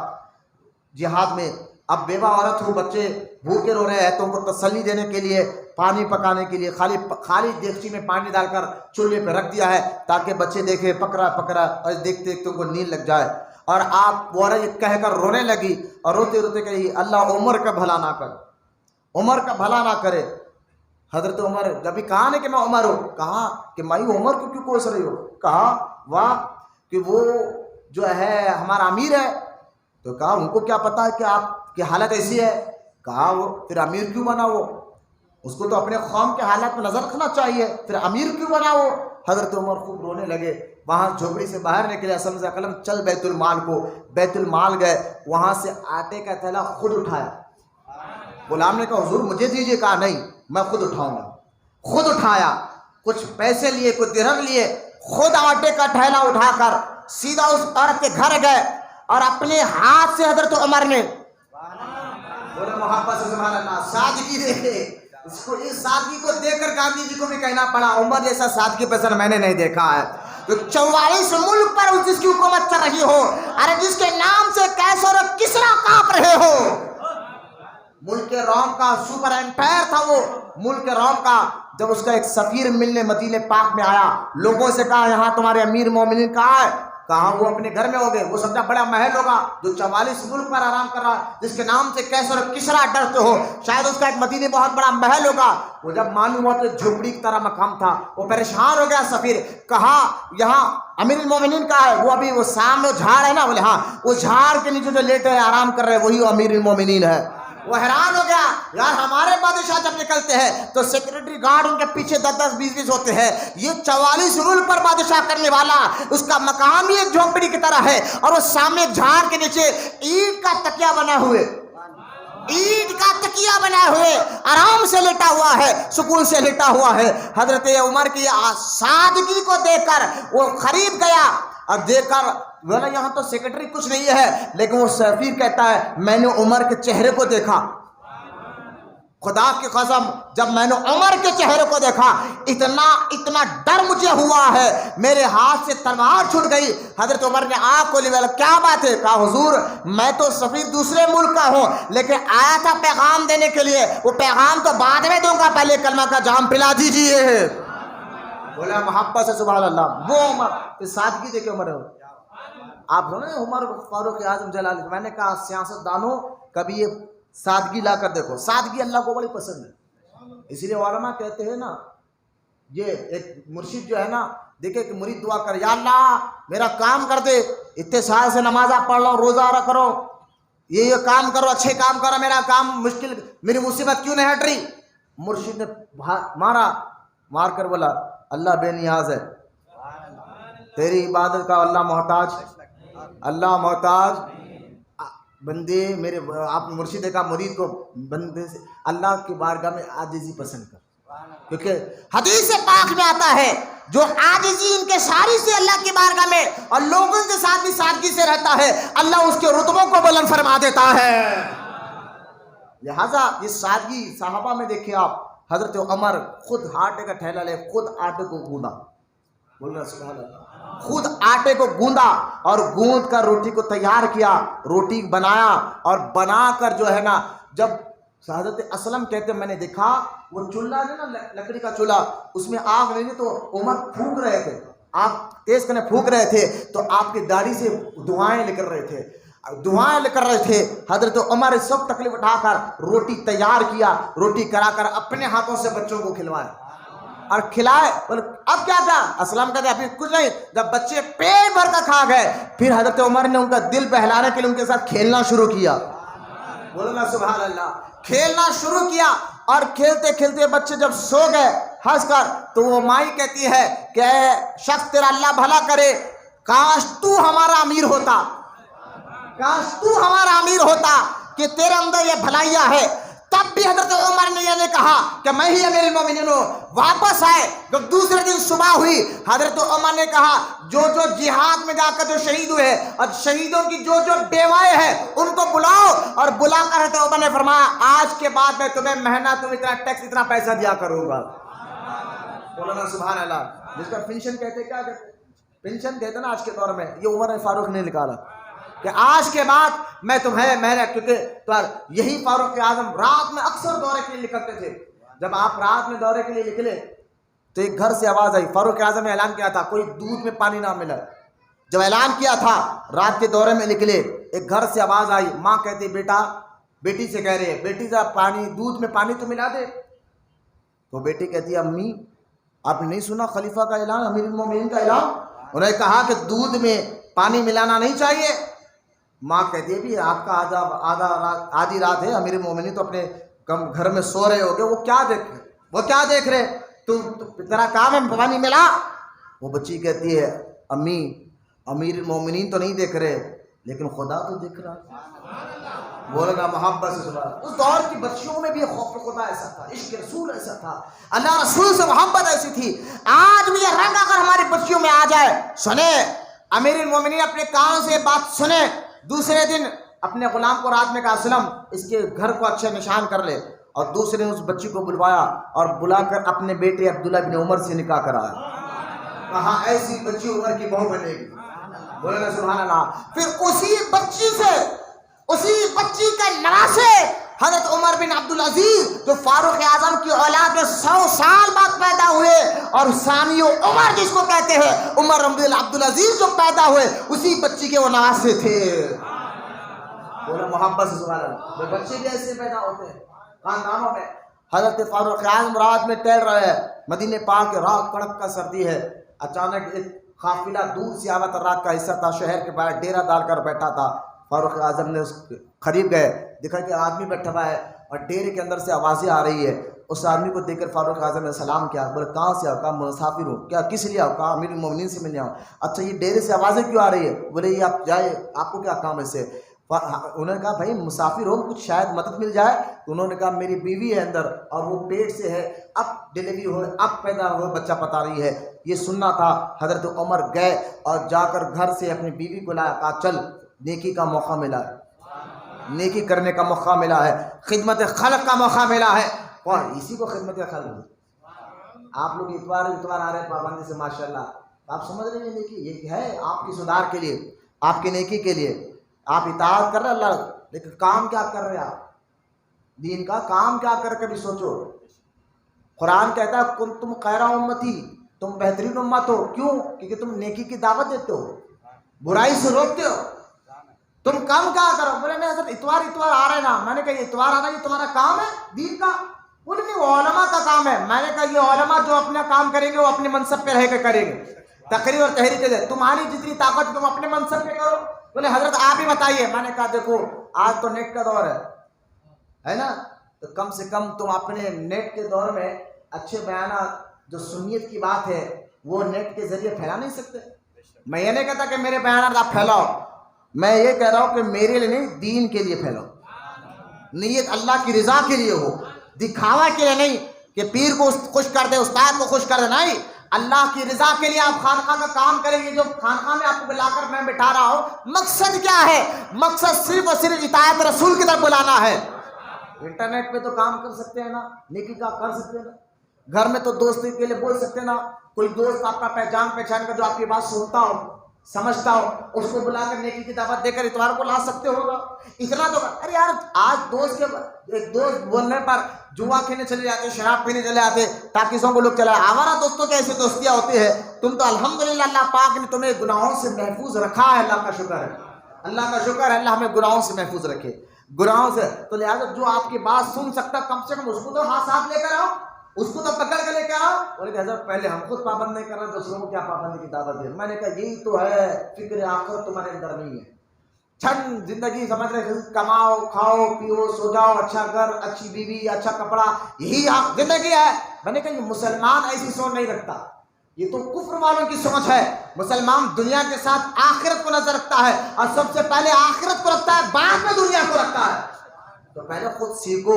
S1: جہاد میں، اب بیوہ عورت ہوں، بچے بھوکے رو رہے ہیں، تو ان کو تسلی دینے کے لیے پانی پکانے کے لیے خالی دیگچی میں پانی ڈال کر چولہے پہ رکھ دیا ہے تاکہ بچے دیکھے پکڑا اور دیکھتے دیکھتے ان کو نیند لگ جائے۔ اور آپ وہ عورت کہہ کر رونے لگی اور روتے روتے کہی اللہ عمر کا بھلا نہ کر، عمر کا بھلا نہ کرے۔ حضرت عمر جبھی کہا نہیں کہ میں عمر ہوں، کہا کہ مائی عمر کو کیوں کوس رہی ہو؟ کہا واہ کہ وہ جو ہے ہمارا امیر ہے۔ تو کہا ان کو کیا پتا ہے کہ آپ کی حالت ایسی ہے؟ کہا وہ پھر امیر کیوں بنا وہ؟ اس کو تو اپنے قوم کے حالات میں نظر رکھنا چاہیے، پھر امیر کیوں بنا وہ؟ حضرت عمر خوب رونے لگے، وہاں جھوپڑی سے باہر نکلے، اسلم سے قلم چل بیت المال کو، بیت المال گئے، وہاں سے آٹے کا تھیلا خود اٹھایا۔ غلام نے کہا حضور مجھے دیجیے، کہا نہیں میں خود اٹھاؤں گا، خود اٹھایا، کچھ پیسے لیے، کچھ درہم لیے، خود آٹے کا تھیلا اٹھا کر سیدھا اس عورت کے گھر گئے اور اپنے ہاتھ سے حضرت عمر نے، بولے محبت سے سبحان اللہ، سادگی دیکھے اس کو، اس سادگی کو دیکھ کر گاندھی جی کو بھی کہنا پڑا عمر جیسا سادگی پسند میں نے نہیں دیکھا ہے۔ تو 44 ملک پر جس کی حکومت چل رہی ہو، ارے جس کے نام سے کیسر اور کسرا کانپ رہے ہو، ملک روم کا سپر امپائر تھا وہ، ملک روم کا، جب اس کا ایک سفیر ملنے مدینہ پاک میں آیا، لوگوں سے کہا یہاں تمہارے امیر مومنین کہاں ہے؟ کہاں وہ اپنے گھر میں ہوگے، وہ سمجھا بڑا محل ہوگا جو 44 ملک پر آرام کر رہا، جس کے نام سے کیسر اور کسرا ڈرتے ہو، شاید اس کا ایک مدینے بہت بڑا محل ہوگا۔ وہ جب معلوم ہوا تو جھوپڑی کی طرح مقام تھا، وہ پریشان ہو گیا سفیر، کہا یہاں امیر المومنین کا ہے؟ وہ ابھی وہ سامنے جھاڑ ہے نا، بولے ہاں، اس جھاڑ کے نیچے جو لیٹے ہیں آرام کر رہے وہی امیر المومنین ہے۔ وہ حیران ہو گیا، یار ہمارے بادشاہ جب نکلتے ہیں تو سیکورٹی گارڈ ان کے پیچھے 10-10 20-20 ہوتے ہیں، یہ 44 ملک پر بادشاہ کرنے والا، اس کا مقام ہی ایک جھونپڑی کی طرح ہے، اور وہ سامنے جھاڑ کے نیچے اینٹ کا تکیہ بنا ہوئے، اینٹ کا تکیہ بنا ہوئے آرام سے لیٹا ہوا ہے، سکون سے لیٹا ہوا ہے۔ حضرت عمر کی سادگی کو دیکھ کر وہ قریب گیا اور دیکھ کر بولا یہاں تو سیکرٹری کچھ نہیں ہے، لیکن وہ سفیر کہتا ہے میں نے عمر کے چہرے کو دیکھا، خدا کی قسم جب میں نے عمر کے چہرے کو دیکھا اتنا ڈر مجھے ہوا ہے، میرے ہاتھ سے تلوار چھوٹ گئی۔ حضرت عمر نے آنکھ کھولی، بولا کیا بات ہے؟ کہا حضور میں تو سفیر دوسرے ملک کا ہوں، لیکن آیا تھا پیغام دینے کے لیے، وہ پیغام تو بعد میں دوں گا، پہلے کلمہ کا جام پلا دیجیے۔ بولا محبت سے سبحان اللہ، وہ عمر سادگی دیکھے عمر ہے۔ آپ سنیں عمر فاروق اعظم جلال، میں نے کہا سیاست دانوں کبھی یہ سادگی لا کر دیکھو، سادگی اللہ کو بڑی پسند ہے، اس لیے علماء کہتے ہیں نا، یہ ایک مرشد جو ہے نا، دیکھے کہ مرید دعا کر یا اللہ میرا کام کر دے، اتنے سال سے نمازہ پڑھ لو، روزہ رکھ کرو، یہ کام کرو، اچھے کام کرو، میرا کام مشکل، میری مصیبت کیوں نہیں ہٹ رہی؟ مرشد نے مار کر بولا اللہ بے نیاز ہے، تیری عبادت کا اللہ محتاج، اللہ محتاج، بندے میرے، آپ مرشد کا مرید کو بندے سے اللہ کی بارگاہ میں عاجزی پسند کر، کیونکہ حدیث پاک میں آتا ہے جو عاجزی ان کے ساری سے اللہ کی بارگاہ میں اور لوگوں کے ساتھ بھی سادگی سے رہتا ہے، اللہ اس کے رتبوں کو بلند فرما دیتا ہے۔ لہذا یہ سادگی صحابہ میں دیکھیں آپ، حضرت عمر خود آٹے کا ٹھیلا لے، خود آٹے کو گوندا، بولنا سبحان اللہ، خود آٹے کو گوندا اور گوند کر روٹی کو تیار کیا، روٹی بنایا اور بنا کر جو ہے نا، جب حضرت اسلم کہتے میں نے دیکھا وہ چولہا ہے نا لکڑی کا چولہا، اس میں آگ نہیں تو عمر پھونک رہے تھے، آگ تیز کرنے پھونک رہے تھے تو آپ کی داڑھی سے دھوائیں نکل رہے تھے، دعائیں لے کر رہے تھے۔ حضرت عمر سب تکلیف اٹھا کر روٹی تیار کیا، روٹی کرا کر اپنے ہاتھوں سے بچوں کو کھلوائے اور کھلائے۔ اب کیا تھا؟ اسلام کہتے ابھی کچھ نہیں، جب بچے پیٹ بھر کر کھا گئے پھر حضرت عمر نے ان کا دل بہلانے کے لیے ان کے ساتھ کھیلنا شروع کیا، بولو نا سبحان اللہ، کھیلنا شروع کیا۔ اور کھیلتے کھیلتے بچے جب سو گئے ہنس کر تو وہ مائی کہتی ہے کہ اے شخص تیرا اللہ بھلا کرے، کاش تو ہمارا امیر ہوتا، کاش تو ہمارا امیر ہوتا کہ تیرے اندر یہ بھلائیاں ہے۔ تب بھی حضرت عمر نے یہ نہیں کہا کہ میں ہی امیر المومنین ہوں۔ واپس آئے جب دوسرے دن صبح ہوئی، حضرت عمر نے کہا جو جو جہاد میں جا کر جو شہید ہوئے اور شہیدوں کی جو جو بیوائیں ہیں ان کو بلاؤ، اور بلا کر حضرت عمر نے فرمایا آج کے بعد میں تمہیں مہینہ تم اتنا ٹیکس اتنا پیسہ دیا کروں گا، مولانا سبحان اللہ، جس کا پینشن کہتے کیا کہتے پینشن کہتے نا آج کے دور میں، یہ عمر فاروق نے نکالا کہ آج کے بعد میں تمہیں محنت، کیونکہ تو یہی فاروق اعظم رات میں اکثر دورے کے لیے نکلتے تھے۔ جب آپ رات میں دورے کے لیے نکلے تو ایک گھر سے آواز آئی، فاروق اعظم نے اعلان کیا تھا کوئی دودھ میں پانی نہ ملا، جب اعلان کیا تھا رات کے دورے میں نکلے، ایک گھر سے آواز آئی، ماں کہتی بیٹا، بیٹی سے کہہ رہے ہیں بیٹی ذرا پانی، دودھ میں پانی تو ملا دے۔ تو بیٹی کہتی ہے امی آپ نے نہیں سنا خلیفہ کا اعلان، امیر المومنین کا اعلان، انہوں نے کہا کہ دودھ میں پانی ملانا نہیں چاہیے۔ ماں کہتی ہے بھی آپ کا آدھی رات ہے، امیر المومنین تو اپنے کم گھر میں سو رہے ہو گے، وہ کیا دیکھ رہے؟ تیرا کام ہے پانی ملا. وہ بچی کہتی ہے امی امیر المومنین تو نہیں دیکھ رہے لیکن خدا تو دیکھ رہا. بولنا محبت سے سبحان اللہ. اس دور کی بچیوں میں بھی خوف خدا ایسا تھا، عشق رسول ایسا تھا، اللہ رسول سے محبت ایسی تھی. آج بھی یہ رنگ اگر ہماری بچیوں میں آ جائے، سنیں امیر المومنین اپنے کانوں سے بات سنیں، دوسرے دن اپنے غلام کو رات میں کہا اسلم اس کے گھر کو اچھے نشان کر لے، اور دوسرے دن اس بچی کو بلوایا اور بلا کر اپنے بیٹے عبداللہ بن عمر سے نکاح کرایا. کہا ایسی بچی عمر کی بہو بنے گی. بولنا سبحان اللہ. پھر اسی بچی کا نواسے حضرت عمر بن عبدالعزیز جو فاروق اعظم کی اولاد میں 100 سال بعد پیدا ہوئے، اور ثانی عمر جس کو کہتے ہیں عمر بن عبدالعزیز جو پیدا ہوئے، اسی بچی کے وہ نواسے تھے. بولو محبت سے سبحان اللہ. بچے بھی ایسے پیدا ہوتے ہیں خاندانوں میں. حضرت فاروق اعظم رات میں ٹہل رہے ہیں، مدینے پاک کے رات کڑک کا سردی ہے. اچانک ایک قافلہ دور سے آوا تھا، رات کا حصہ تھا، شہر کے باہر ڈیرا ڈال کر بیٹھا تھا. فاروق اعظم نے اس قریب گئے، دیکھا کہ آدمی بیٹھا ہوا ہے اور ڈیرے کے اندر سے آوازیں آ رہی ہے. اس آدمی کو دیکھ کر فاروق اعظم نے سلام کیا. بولے کہاں سے آؤ؟ کہا مسافر ہو. کیا کس لیے آؤ؟ کہا امیر المومنین سے ملنے آؤ. اچھا یہ ڈیرے سے آوازیں کیوں آ رہی ہے؟ بولے یہ آپ جائے، آپ کو کیا کام ہے سے؟ انہوں نے کہا بھائی مسافر ہو، کچھ شاید مدد مل جائے. تو انہوں نے کہا میری بیوی ہے اندر اور وہ پیٹ سے ہے، اب ڈیلیوری ہوئے، اب پیدا ہوئے، بچہ پتا رہی ہے. یہ سننا تھا. حضرت عمر گئے اور جا کر گھر سے اپنی بیوی کو لایا. کہا چل نیکی کا موقع ملا ہے، نیکی کرنے کا موقع ملا ہے، خدمت خلق کا موقع ملا ہے. اور اسی کو خدمت خلق. آپ لوگ اتوار آ رہے ہیں پابندی سے ماشاءاللہ. آپ سمجھ رہے ہیں نیکی یہ ہے آپ کی سدھار کے لیے، آپ کی نیکی کے لیے. آپ اطاعت کر رہے اللہ، لیکن کام کیا کر رہے آپ؟ دین کا کام کیا کر کے بھی سوچو. قرآن کہتا ہے کن تم خیر امتی، تم بہترین امت ہو. کیوں؟ کیونکہ تم نیکی کی دعوت دیتے ہو، برائی سے روکتے ہو. تم کام کیا کرو؟ بولے نہیں حضرت اتوار آ رہے نا. میں نے کہا اتوار آنا یہ تمہارا کام ہے دین کا؟ بولے نہیں وہ علماء کا کام ہے. میں نے کہا یہ علماء جو اپنا کام کریں گے وہ اپنے منصب پہ رہ کے کریں گے، تقریر اور تحریر کے دے. تمہاری جتنی طاقت تم اپنے منصب پہ کرو. بولے حضرت آپ ہی بتائیے. میں نے کہا دیکھو آج تو نیٹ کا دور ہے نا، تو کم سے کم تم اپنے نیٹ کے دور میں اچھے بیانات جو سنیت کی بات ہے وہ نیٹ کے ذریعے پھیلا نہیں سکتے. میں یہ نہیں کہتا کہ میرے بیانات آپ پھیلاؤ، میں یہ کہہ رہا ہوں کہ میرے لیے نہیں، دین کے لیے پھیلاؤ. نیت اللہ کی رضا کے لیے ہو، دکھاوا کے لیے نہیں کہ پیر کو خوش کر دے، استاد کو خوش کر دے. نہیں، اللہ کی رضا کے لیے آپ خانقاہ کا کام کریں گے. جو خانقاہ میں آپ کو بلا کر میں بٹھا رہا ہوں، مقصد کیا ہے؟ مقصد صرف اور صرف اطاعت رسول کی طرف بلانا ہے. انٹرنیٹ پہ تو کام کر سکتے ہیں نا، نیکی کا کر سکتے ہیں نا. گھر میں تو دوستی کے لیے بول سکتے ہیں نا. کوئی دوست آپ کا پہچان کا جو آپ کی بات سنتا ہو، سمجھتا ہو، اس کو بلا کر نیکی کی دعوت دے کر اتوار کو لا سکتے ہو. اتنا تو ارے یار آج ایک دوست بولنے پر جوا کھیلنے چلے جاتے، شراب پینے چلے جاتے، ٹاکیزوں کو لوگ چلے. آوارہ دوستوں کی ایسی دوستیاں ہوتی ہے. تم تو الحمدللہ اللہ پاک نے تمہیں گناہوں سے محفوظ رکھا ہے. اللہ کا شکر ہے، اللہ کا شکر ہے. اللہ ہمیں گناہوں سے محفوظ رکھے، گناہوں سے. تو لہٰذا جو آپ کی بات سن سکتا کم سے کم اس کو تو ہاتھ لے کر آؤ، اس کو تو پکڑ کے لے کے آؤ. بولے کہ حضرت پہلے ہم خود پابند نہیں کر رہے، دوسروں کو کیا پابندی کی دعوت دے. میں نے کہا یہی تو ہے، فکر آخرت تمہارے اندر نہیں ہے. چھن زندگی سمجھ رہے، کماؤ کھاؤ پیو سو جاؤ، اچھا گھر اچھی بیوی اچھا کپڑا، یہی زندگی ہے. میں نے کہا یہ مسلمان ایسی سوچ نہیں رکھتا، یہ تو کفر والوں کی سوچ ہے. مسلمان دنیا کے ساتھ آخرت کو نظر رکھتا ہے، اور سب سے پہلے آخرت کو رکھتا ہے، بعد میں دنیا کو رکھتا ہے. تو پہلے خود سیکھو،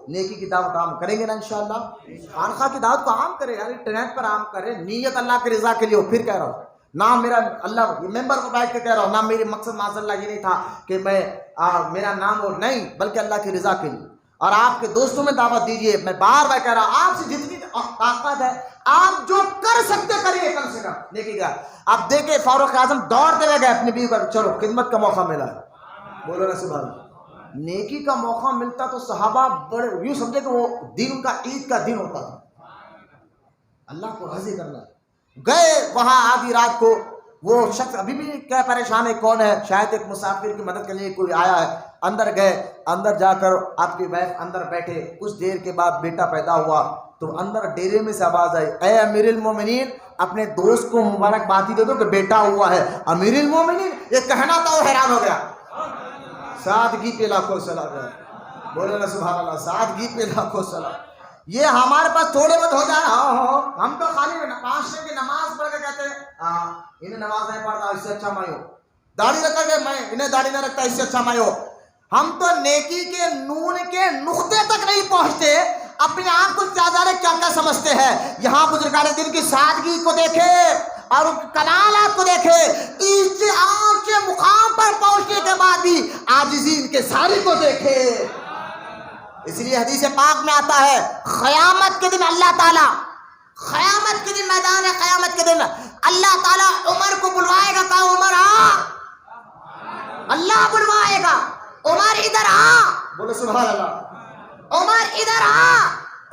S1: نیکی کی دعوت عام کریں گے نا انشاءاللہ. خانقاہ کی دعوت کو عام کرے، یار انٹرنیٹ پر عام کرے. نیت اللہ کی رضا کے لیے ہو. پھر کہہ رہا ہوں نہ میرا اللہ ممبر کو بیٹھ کے کہہ رہا ہوں، نہ میری مقصد معاذ اللہ یہ نہیں تھا کہ میں میرا نام ہو، نہیں، بلکہ اللہ کی رضا کے لیے. اور آپ کے دوستوں میں دعوت دیجیے. میں بار بار کہہ رہا ہوں آپ سے جتنی طاقت ہے آپ جو کر سکتے کریے کم سے کم نیکی کا. آپ دیکھیں فاروق اعظم دوڑتے ہوئے گئے اپنی بیوی پر، چلو خدمت کا موقع ملا ہے. بولو نا سبحان اللہ. نیکی کا موقع ملتا تو صحابہ بڑے یوں سمجھے کہ وہ دین کا عید کا دن ہوتا تھا، اللہ کو راضی کرنا. گئے وہاں آدھی رات کو. وہ شخص ابھی بھی کیا پریشان ہے، کون ہے؟ شاید ایک مسافر کی مدد کے لیے کوئی آیا ہے. اندر گئے، اندر جا کر آپ کی وائف اندر بیٹھے. کچھ دیر کے بعد بیٹا پیدا ہوا تو اندر ڈیرے میں سے آواز آئی، اے امیر المومنین اپنے دوست کو مبارکبادی دے دو کہ بیٹا ہوا ہے. امیر المومنین یہ کہنا تھا وہ حیران ہو گیا. سادگی پہ لاکھوں سلام ہے. بولے نا سبحان اللہ. سادگی پہ لاکھوں سلام. یہ ہمارے پاس تھوڑے بہت ہو جائے ہم تو خالی 5 کی نماز پڑھ کے کہتے ہیں انہیں نماز نہیں پڑھتا اس سے اچھا میں ہو. داڑھی رکھا کہ میں انہیں داڑھی نہ رکھتا اس سے اچھا میں ہو. ہم تو نیکی کے نون کے نقطے تک نہیں پہنچتے. اپنے آپ کو زیادہ کیا کیا سمجھتے ہیں. یہاں بزرگان دین کی سادگی کو دیکھے اور کمالات کو دیکھے. اس آنکھ کے مقام پر پہنچنے کے بعد بھی عاجزی ان کے ساری کو دیکھے. اس لیے حدیث پاک میں آتا ہے قیامت کے دن اللہ تعالیٰ قیامت کے دن میدان ہے قیامت کے دن اللہ تعالیٰ عمر کو بلوائے گا. کہا عمر آ. اللہ بلوائے گا عمر ادھر آ. بولو سبحان اللہ. عمر ادھر آ.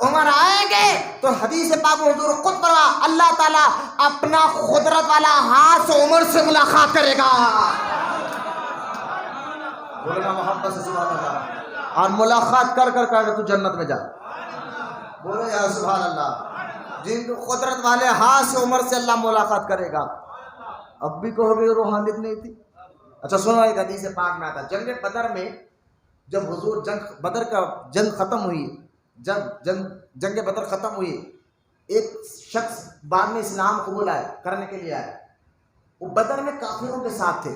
S1: عمر آئیں گے تو حدیث پاک حضور خود فرما اللہ تعالیٰ اپنا قدرت والا ہاتھ سے عمر سے ملاقات کرے گا. بولنا محبت سے سبحان اللہ. اور ملاقات کر تو جنت میں جا. بولو یا سبحان اللہ. جن کو قدرت والے ہاتھ سے عمر سے اللہ ملاقات کرے گا. اب بھی کہو گے روحانیت نہیں تھی. اچھا سنو ایک حدیث پاک میں آتا ہے جنگ بدر میں جب حضور بدر کا جنگ ختم ہوئی جب جنگ بدر ختم ہوئی ایک شخص بعد میں اسلام قبول کرنے کے لیے آئے. وہ بدر میں کافروں کے ساتھ تھے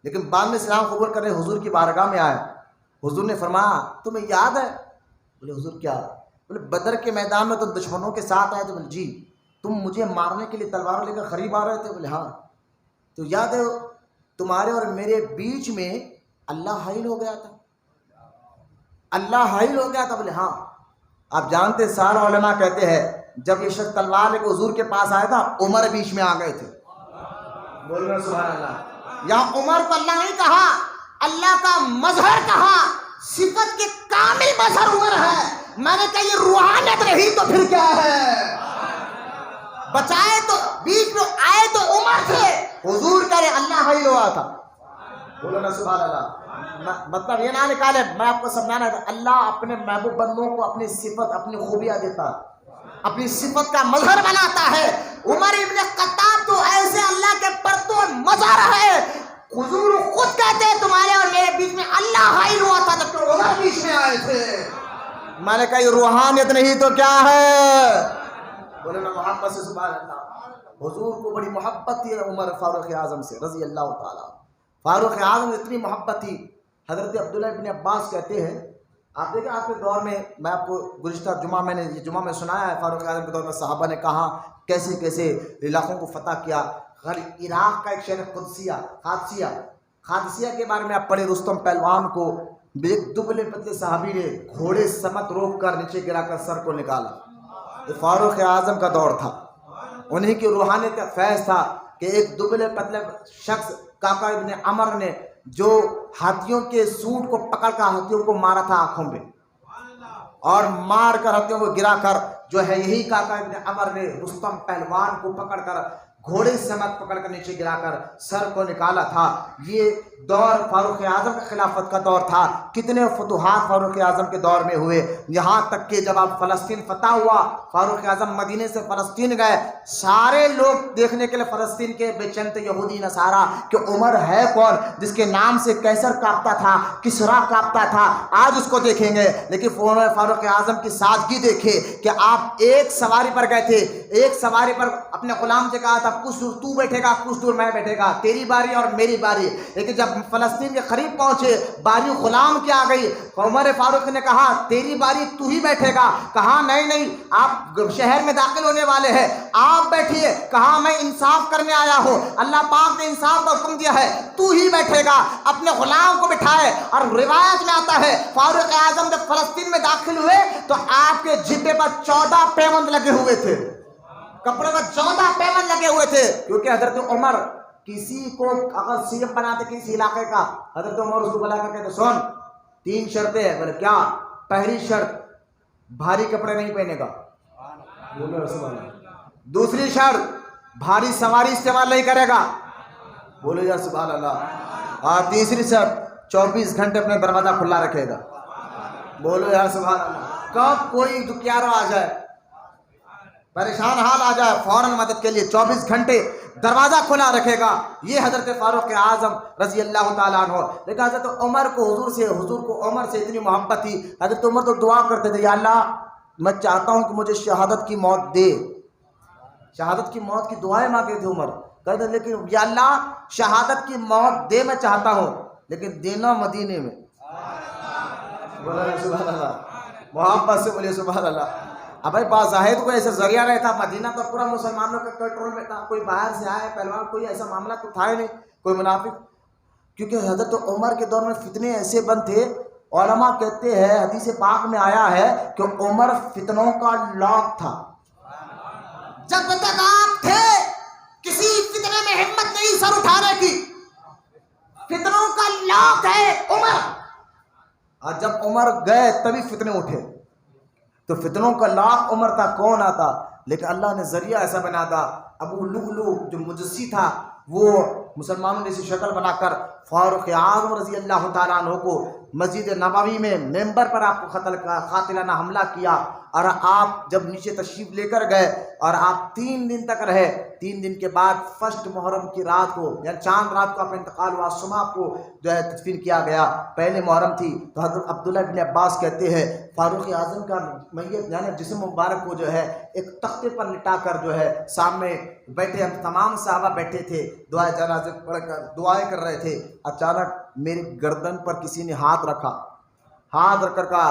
S1: لیکن بعد میں اسلام قبول کرنے حضور کی بارگاہ میں آئے. حضور نے فرمایا تمہیں یاد ہے؟ بولے حضور کیا؟ بولے بدر کے میدان میں تم دشمنوں کے ساتھ آئے تھے. بولے جی. تم مجھے مارنے کے لیے تلوار لے کر قریب آ رہے تھے؟ بولے ہاں. تو یاد ہے تمہارے اور میرے بیچ میں اللہ حائل ہو گیا تھا. اللہ حائل ہو گیا تھا؟ بولے ہاں. آپ جانتے سارے علماء کہتے ہیں جب یہ شخص تلوار لے کے حضور کے پاس آیا تھا عمر بیچ میں آ گئے تھے. بولنا سبحان اللہ. یہاں عمر کو اللہ نہیں کہا اللہ کا مظہر کہا. صفت کے کامل مظہر عمر ہے. میں نے کہا یہ روحانیت نہیں تو پھر کیا ہے. بچائے تو بیچ میں آئے تو عمر تھے. حضور کہہ رہے اللہ حائل ہوا تھا. بولو نا سبحان اللہ. مطلب یہ نہ نکالے میں آپ کو سمجھانا ہے اللہ اپنے محبوب بندوں کو اپنی صفت اپنی خوبیاں دیتا اپنی صفت کا مظہر بناتا ہے. عمر ابن خطاب تو ایسے اللہ کے پرتو مظہر ہے. حضور خود کہتے ہیں تمہارے اور میرے بیچ میں اللہ حائل ہوا تھا جب تو عمر بیچ میں آئے تھے. میں نے کہا یہ روحانیت نہیں تو کیا ہے. بولے نا محبت سے سبحان اللہ. حضور کو بڑی محبت تھی عمر فاروق اعظم سے رضی اللہ تعالیٰ. فاروق اعظم اتنی محبت تھی. حضرت عبداللہ ابن عباس کہتے ہیں آپ دیکھیں آپ کے دور میں آپ کو گزشتہ جمعہ یہ جمعہ میں سنایا ہے فاروق اعظم کے دور میں صحابہ نے کہا کیسے کیسے علاقوں کو فتح کیا. عراق کا ایک شہر قادسیہ کے بارے میں آپ پڑھے. رستم پہلوان کو ایک دبلے پتلے صحابی نے گھوڑے سمت روک کر نیچے گرا کر سر کو نکالا. یہ فاروق اعظم کا دور تھا. انہی کی روحانیت کا فیض تھا کہ ایک دبلے پتلے شخص کاکا ابن عمر نے جو ہاتھیوں کے سوٹ کو پکڑ کر ہاتھیوں کو مارا تھا آنکھوں میں اور مار کر ہاتھیوں کو گرا کر جو ہے یہی کاکا ابن عمر نے رستم پہلوان کو پکڑ کر گھوڑے سمت پکڑ کر نیچے گرا کر سر کو نکالا تھا. یہ دور فاروق اعظم کے خلافت کا دور تھا. کتنے فتوحات فاروق اعظم کے دور میں ہوئے. یہاں تک کہ جب آپ فلسطین فتح ہوا فاروق اعظم مدینے سے فلسطین گئے. سارے لوگ دیکھنے کے لیے فلسطین کے بے چین تھے یہودی نصارا کہ عمر ہے کون جس کے نام سے کیسر کانپتا تھا کسرا کانپتا تھا. آج اس کو دیکھیں گے لیکن فاروق اعظم کی سادگی دیکھے کہ آپ ایک سواری پر گئے تھے. ایک سواری پر اپنے غلام سے کہا تھا کچھ دور تو بیٹھے گا کچھ دور میں بیٹھے گا تیری باری اور میری باری. لیکن جب فلسطین کے قریب پہنچے باری غلام کی آ گئی. عمر فاروق نے کہا تیری باری تو ہی بیٹھے گا. کہا نہیں آپ شہر میں داخل ہونے والے ہیں آپ بیٹھیے. کہا میں انصاف کرنے آیا ہوں اللہ پاک نے انصاف کا حکم دیا ہے تو ہی بیٹھے گا. اپنے غلام کو بٹھائے. اور روایت میں آتا ہے فاروق اعظم جب فلسطین میں داخل ہوئے تو آپ کے جبے پر 14 پیوند لگے ہوئے تھے. کپڑے پر 14 پیوند لگے ہوئے تھے کیونکہ حضرت عمر کسی کو اگر سی ایم بناتے کسی علاقے کا حضرت عمر اس کو بلا کر کہتے سن 3 شرطیں ہیں. بولے کیا؟ پہلی شرط بھاری کپڑے نہیں پہنے گا. دوسری شرط بھاری سواری استعمال نہیں کرے گا. بولے یا سبحان اللہ. اور تیسری شرط 24 گھنٹے اپنے دروازہ کھلا رکھے گا. بولو یا سبحان اللہ. کب کوئی دکھیارا آ جائے پریشان حال آ جائے فوراً مدد کے لیے 24 گھنٹے دروازہ کھلا رکھے گا. یہ حضرت فاروق اعظم رضی اللہ تعالیٰ عنہ. لیکن حضرت عمر کو حضور کو عمر سے اتنی محبت تھی. حضرت عمر تو دعا کرتے تھے، یا اللہ میں چاہتا ہوں کہ مجھے شہادت کی موت دے. شہادت کی موت کی دعائیں مانگے تھے عمر. کہتے لیکن یا اللہ شہادت کی موت دے، میں چاہتا ہوں لیکن دینا مدینے میں. سبحان اللہ، محبت سے بولے سبحان اللہ. اب بھائی باظاہر کوئی ایسا ذریعہ نہیں تھا، مدینہ تو پورا مسلمانوں کے کنٹرول میں تھا. کوئی باہر سے آئے پہلوان، کوئی ایسا معاملہ تو تھا ہی نہیں، کوئی منافق. کیونکہ حضرت عمر کے دور میں فتنے ایسے بند تھے. علماء کہتے ہیں، حدیث پاک میں آیا ہے کہ عمر فتنوں کا لاک تھا. جب تک آپ تھے کسی فتنے میں ہمت نہیں سر اٹھانے کی. فتنوں کا لاک ہے عمر. اور جب عمر گئے تبھی فتنے اٹھے. تو فتنوں کا لاک عمر تھا، کون آتا؟ لیکن اللہ نے ذریعہ ایسا بنا تھا. ابو لؤلؤ جو مجوسی تھا، وہ مسلمانوں نے اسے شکل بنا کر فاروق اعظم رضی اللہ تعالیٰ عنہ کو مسجد نبوی میں ممبر پر آپ کو قاتلانہ حملہ کیا. اور آپ جب نیچے تشریف لے کر گئے اور آپ 3 دن تک رہے. 3 دن کے بعد فرسٹ محرم کی رات کو، یعنی چاند رات کو آپ کا انتقال ہوا. صبح کو جو ہے تدفین کیا گیا. پہلے محرم تھی. تو حضرت عبداللہ بن عباس کہتے ہیں فاروق اعظم کا میت یعنی جسم مبارک کو جو ہے ایک تختے پر لٹا کر جو ہے سامنے بیٹھے، ہم تمام صحابہ بیٹھے تھے، دعائے جنازے پڑھ کر دعائیں کر رہے تھے. اچانک میری گردن پر کسی نے ہاتھ رکھا. ہاتھ رکھ کر کہا،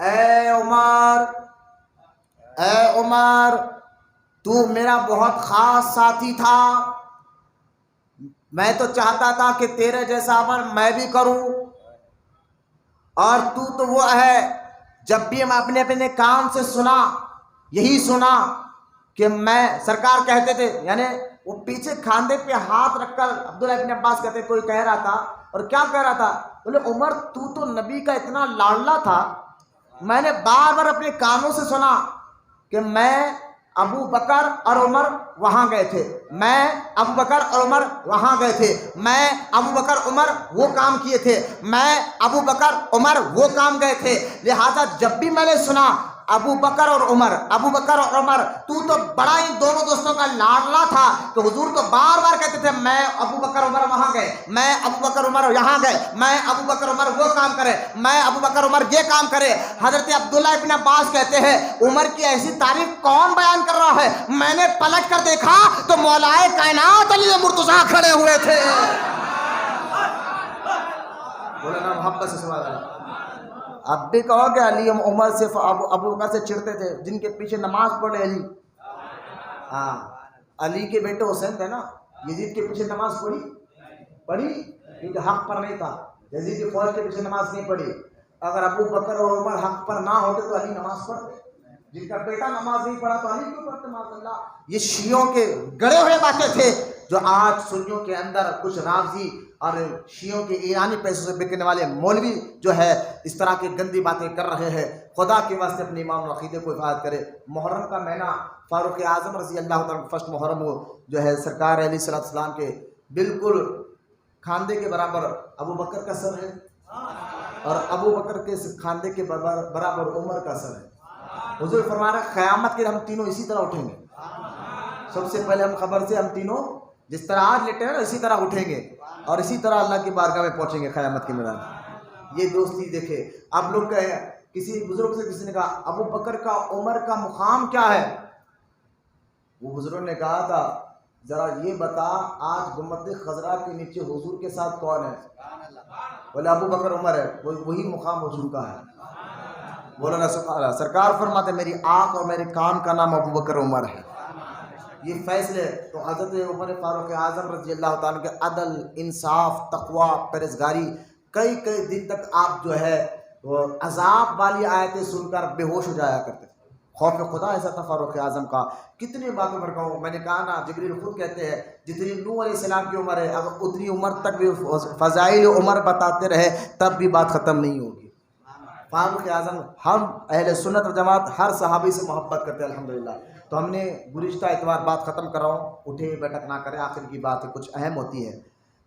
S1: اے عمر، اے عمر، تو میرا بہت خاص ساتھی تھا. میں تو چاہتا تھا کہ تیرے جیسا عمل میں بھی کروں، اور تو وہ ہے. جب بھی ہم اپنے اپنے کان سے سنا، یہی سنا کہ میں سرکار کہتے تھے، یعنی وہ پیچھے کھاندے پہ ہاتھ رکھ کر عبداللہ ابن عباس کہتے کوئی کہہ رہا تھا. اور کیا کہہ رہا تھا؟ بولے عمر تو نبی کا اتنا لاڈلا تھا. میں نے بار بار اپنے کانوں سے سنا کہ میں ابو بکر اور عمر وہاں گئے تھے، میں ابو بکر اور عمر وہاں گئے تھے، میں ابو بکر عمر وہ کام کیے تھے، میں ابو بکر عمر وہ کام گئے تھے. لہذا جب بھی میں نے سنا ابو بکر اور عمر، ابو بکر اور عمر، تو بڑا ہی دونوں دوستوں کا لاڈلا تھا. تو حضور تو بار بار کہتے تھے میں ابو بکر عمر وہاں گئے، میں ابو بکر عمر یہاں گئے، میں ابو بکر عمر وہ کام کرے، میں ابو بکر عمر یہ کام کرے. حضرت عبداللہ ابن عباس کہتے ہیں عمر کی ایسی تعریف کون بیان کر رہا ہے؟ میں نے پلٹ کر دیکھا تو مولائے کائنات علی مرتضیٰ کھڑے ہوئے تھے. بولے نا محبت سے سبحان اللہ. اب بھی کہو کہ علی عمر سے ابو بکر سے چڑھتے تھے، جن کے پیچھے نماز پڑھے علی. ہاں، علی کے بیٹے حسین تھے نا، یزید کے پیچھے نماز پڑھی کیونکہ حق پر نہیں تھا. یزید کی فوج کے پیچھے نماز نہیں پڑھی. اگر ابو بکر اور عمر حق پر نہ ہوتے تو علی نماز پڑھتے. جن کا بیٹا نماز نہیں پڑھا تو علی کیوں پڑھتے؟ ماشاء اللہ. یہ شیعوں کے گڑے ہوئے باتیں تھے جو آج سنیوں کے اندر کچھ رافضی اور شیعوں کے ایرانی پیسوں سے بکنے والے مولوی جو ہے اس طرح کی گندی باتیں کر رہے ہیں. خدا کے واسطے اپنے ایمان و عقیدے کو حفاظت کرے. محرم کا مہینہ فاروق اعظم رضی اللہ تعالیٰ فرسٹ محرم ہو جو ہے سرکار علیہ السلام کے بالکل کھاندے کے برابر ابو بکر کا سر ہے، اور ابو بکر کے کھاندے کے برابر عمر کا سر ہے. حضور فرما رہے قیامت کے ہم تینوں اسی طرح اٹھیں گے. سب سے پہلے ہم خبر سے ہم تینوں جس طرح آج لیٹے ہیں اسی طرح اٹھیں گے اور اسی طرح اللہ کی بارگاہ میں پہنچیں گے قیامت کے میدان. یہ دوستی دیکھے. آپ لوگ کہیں کسی بزرگ سے کسی نے کہا ابو بکر کا عمر کا مقام کیا ہے؟ وہ بزرگ نے کہا تھا ذرا یہ بتا آج گنبد خضرا کے نیچے حضور کے ساتھ کون ہے؟ بولے ابو بکر عمر ہے. وہی مقام حضور کا ہے. بولو نا سبحان اللہ. سرکار فرماتے میری آنکھ اور میرے کان کا نام ابو بکر عمر ہے. یہ فیصلے تو حضرت عمر فاروق اعظم رضی اللہ تعالیٰ کے عدل، انصاف، تقوی، پرہیزگاری، کئی دن تک آپ جو ہے عذاب والی آیتیں سن کر بے ہوش ہو جایا کرتے تھے. خوف خدا ایسا تھا فاروق اعظم کا. کتنی باتوں پر کہوں، میں نے کہا نا جبریل خود کہتے ہیں جتنی نوح علیہ السلام کی عمر ہے اگر اتنی عمر تک بھی فضائل عمر بتاتے رہے تب بھی بات ختم نہیں ہوگی. فاروق اعظم، ہم اہل سنت و جماعت ہر صحابی سے محبت کرتے ہیں الحمدللہ. تو ہم نے گزشتہ اتوار بات ختم کر رہا ہوں، اٹھے بیٹھک نہ کرے، آخر کی بات ہے کچھ اہم ہوتی ہے.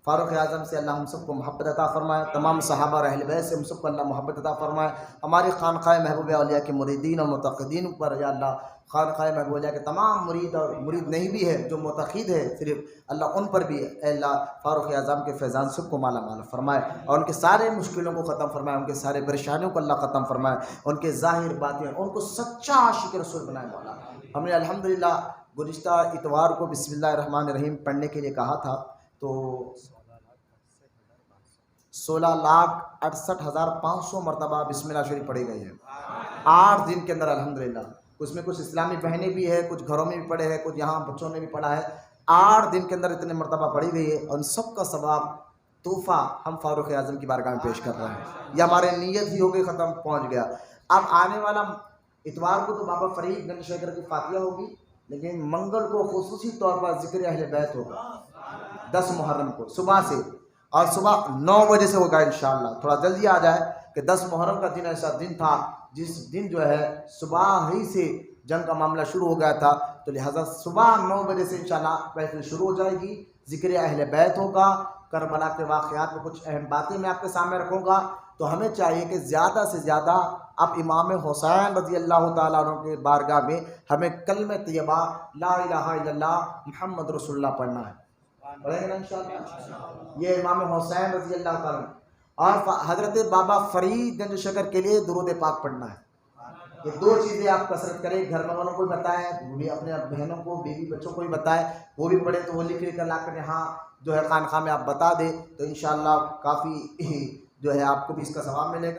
S1: فاروق اعظم سے اللہ ہم سب کو محبت عطا فرمائے، تمام صحابہ اور اہل بیت سے ہم سب کو اللہ محبت عطا فرمائے، ہماری خانقاہ محبوب اولیاء کے مریدین اور متقدین پر یا اللہ خانقاہ محبوب اولیاء کے تمام مرید اور مرید نہیں بھی ہے جو متقید ہے صرف، اللہ ان پر بھی اے اللہ فاروق اعظم کے فیضان سب کو مالا مال فرمائے اور ان کے سارے مشکلوں کو ختم فرمائے، ان کے سارے پریشانیوں کو اللہ ختم فرمائے، ان کے ظاہر باطن ان کو سچا عاشق رسول بنائے مولا۔ ہم نے الحمدللہ گزشتہ اتوار کو بسم اللہ الرحمن الرحیم پڑھنے کے لیے کہا تھا، تو 16,68,500 مرتبہ بسم اللہ شریف پڑھی گئی ہے 8 دن کے اندر الحمدللہ۔ اس میں کچھ اسلامی بہنیں بھی ہے، کچھ گھروں میں بھی پڑھے ہیں، کچھ یہاں بچوں نے بھی پڑھا ہے، 8 دن کے اندر اتنے مرتبہ پڑھی گئی ہے، اور ان سب کا ثواب تحفہ ہم فاروق اعظم کی بارگاہ میں پیش کر رہے ہیں۔ یہ ہمارے نیت ہی ہو گئی، ختم پہنچ گیا۔ اب آنے والا اتوار کو تو بابا فرید گنج شیخر کی فاتحہ ہوگی، لیکن منگل کو خصوصی طور پر ذکر اہل بیت ہوگا 10 محرم کو صبح سے، اور صبح 9 بجے سے ہوگا انشاءاللہ۔ تھوڑا جلدی آ جائے کہ 10 محرم کا دن ایسا دن تھا جس دن جو ہے صبح ہی سے جنگ کا معاملہ شروع ہو گیا تھا، تو لہٰذا صبح 9 بجے سے انشاءاللہ محفل شروع ہو جائے گی، ذکر اہل بیت ہوگا، کربلا کے واقعات میں کچھ اہم باتیں میں آپ کے سامنے رکھوں گا۔ تو ہمیں چاہیے کہ زیادہ سے زیادہ اب امام حسین رضی اللہ تعالیٰ عنہ کے بارگاہ میں ہمیں کلمہ طیبہ لا الہ الا اللہ محمد رسول اللہ پڑھنا ہے، پڑھیں گے نا انشاءاللہ؟ یہ امام حسین رضی اللہ تعالیٰ عنہ اور حضرت بابا فرید گنج شیخر کے لیے درود پاک پڑھنا ہے۔ یہ 2 چیزیں آپ کثرت کریں، گھر میں والوں کو بھی بتائیں، وہ بھی اپنے بہنوں کو بیوی بچوں کو بھی بتائیں، وہ بھی پڑھیں، تو وہ لکھ کر لا کر یہاں جو ہے خانقاہ میں آپ بتا دیں، تو انشاءاللہ کافی جو ہے آپ کو بھی اس کا ثواب ملے گا۔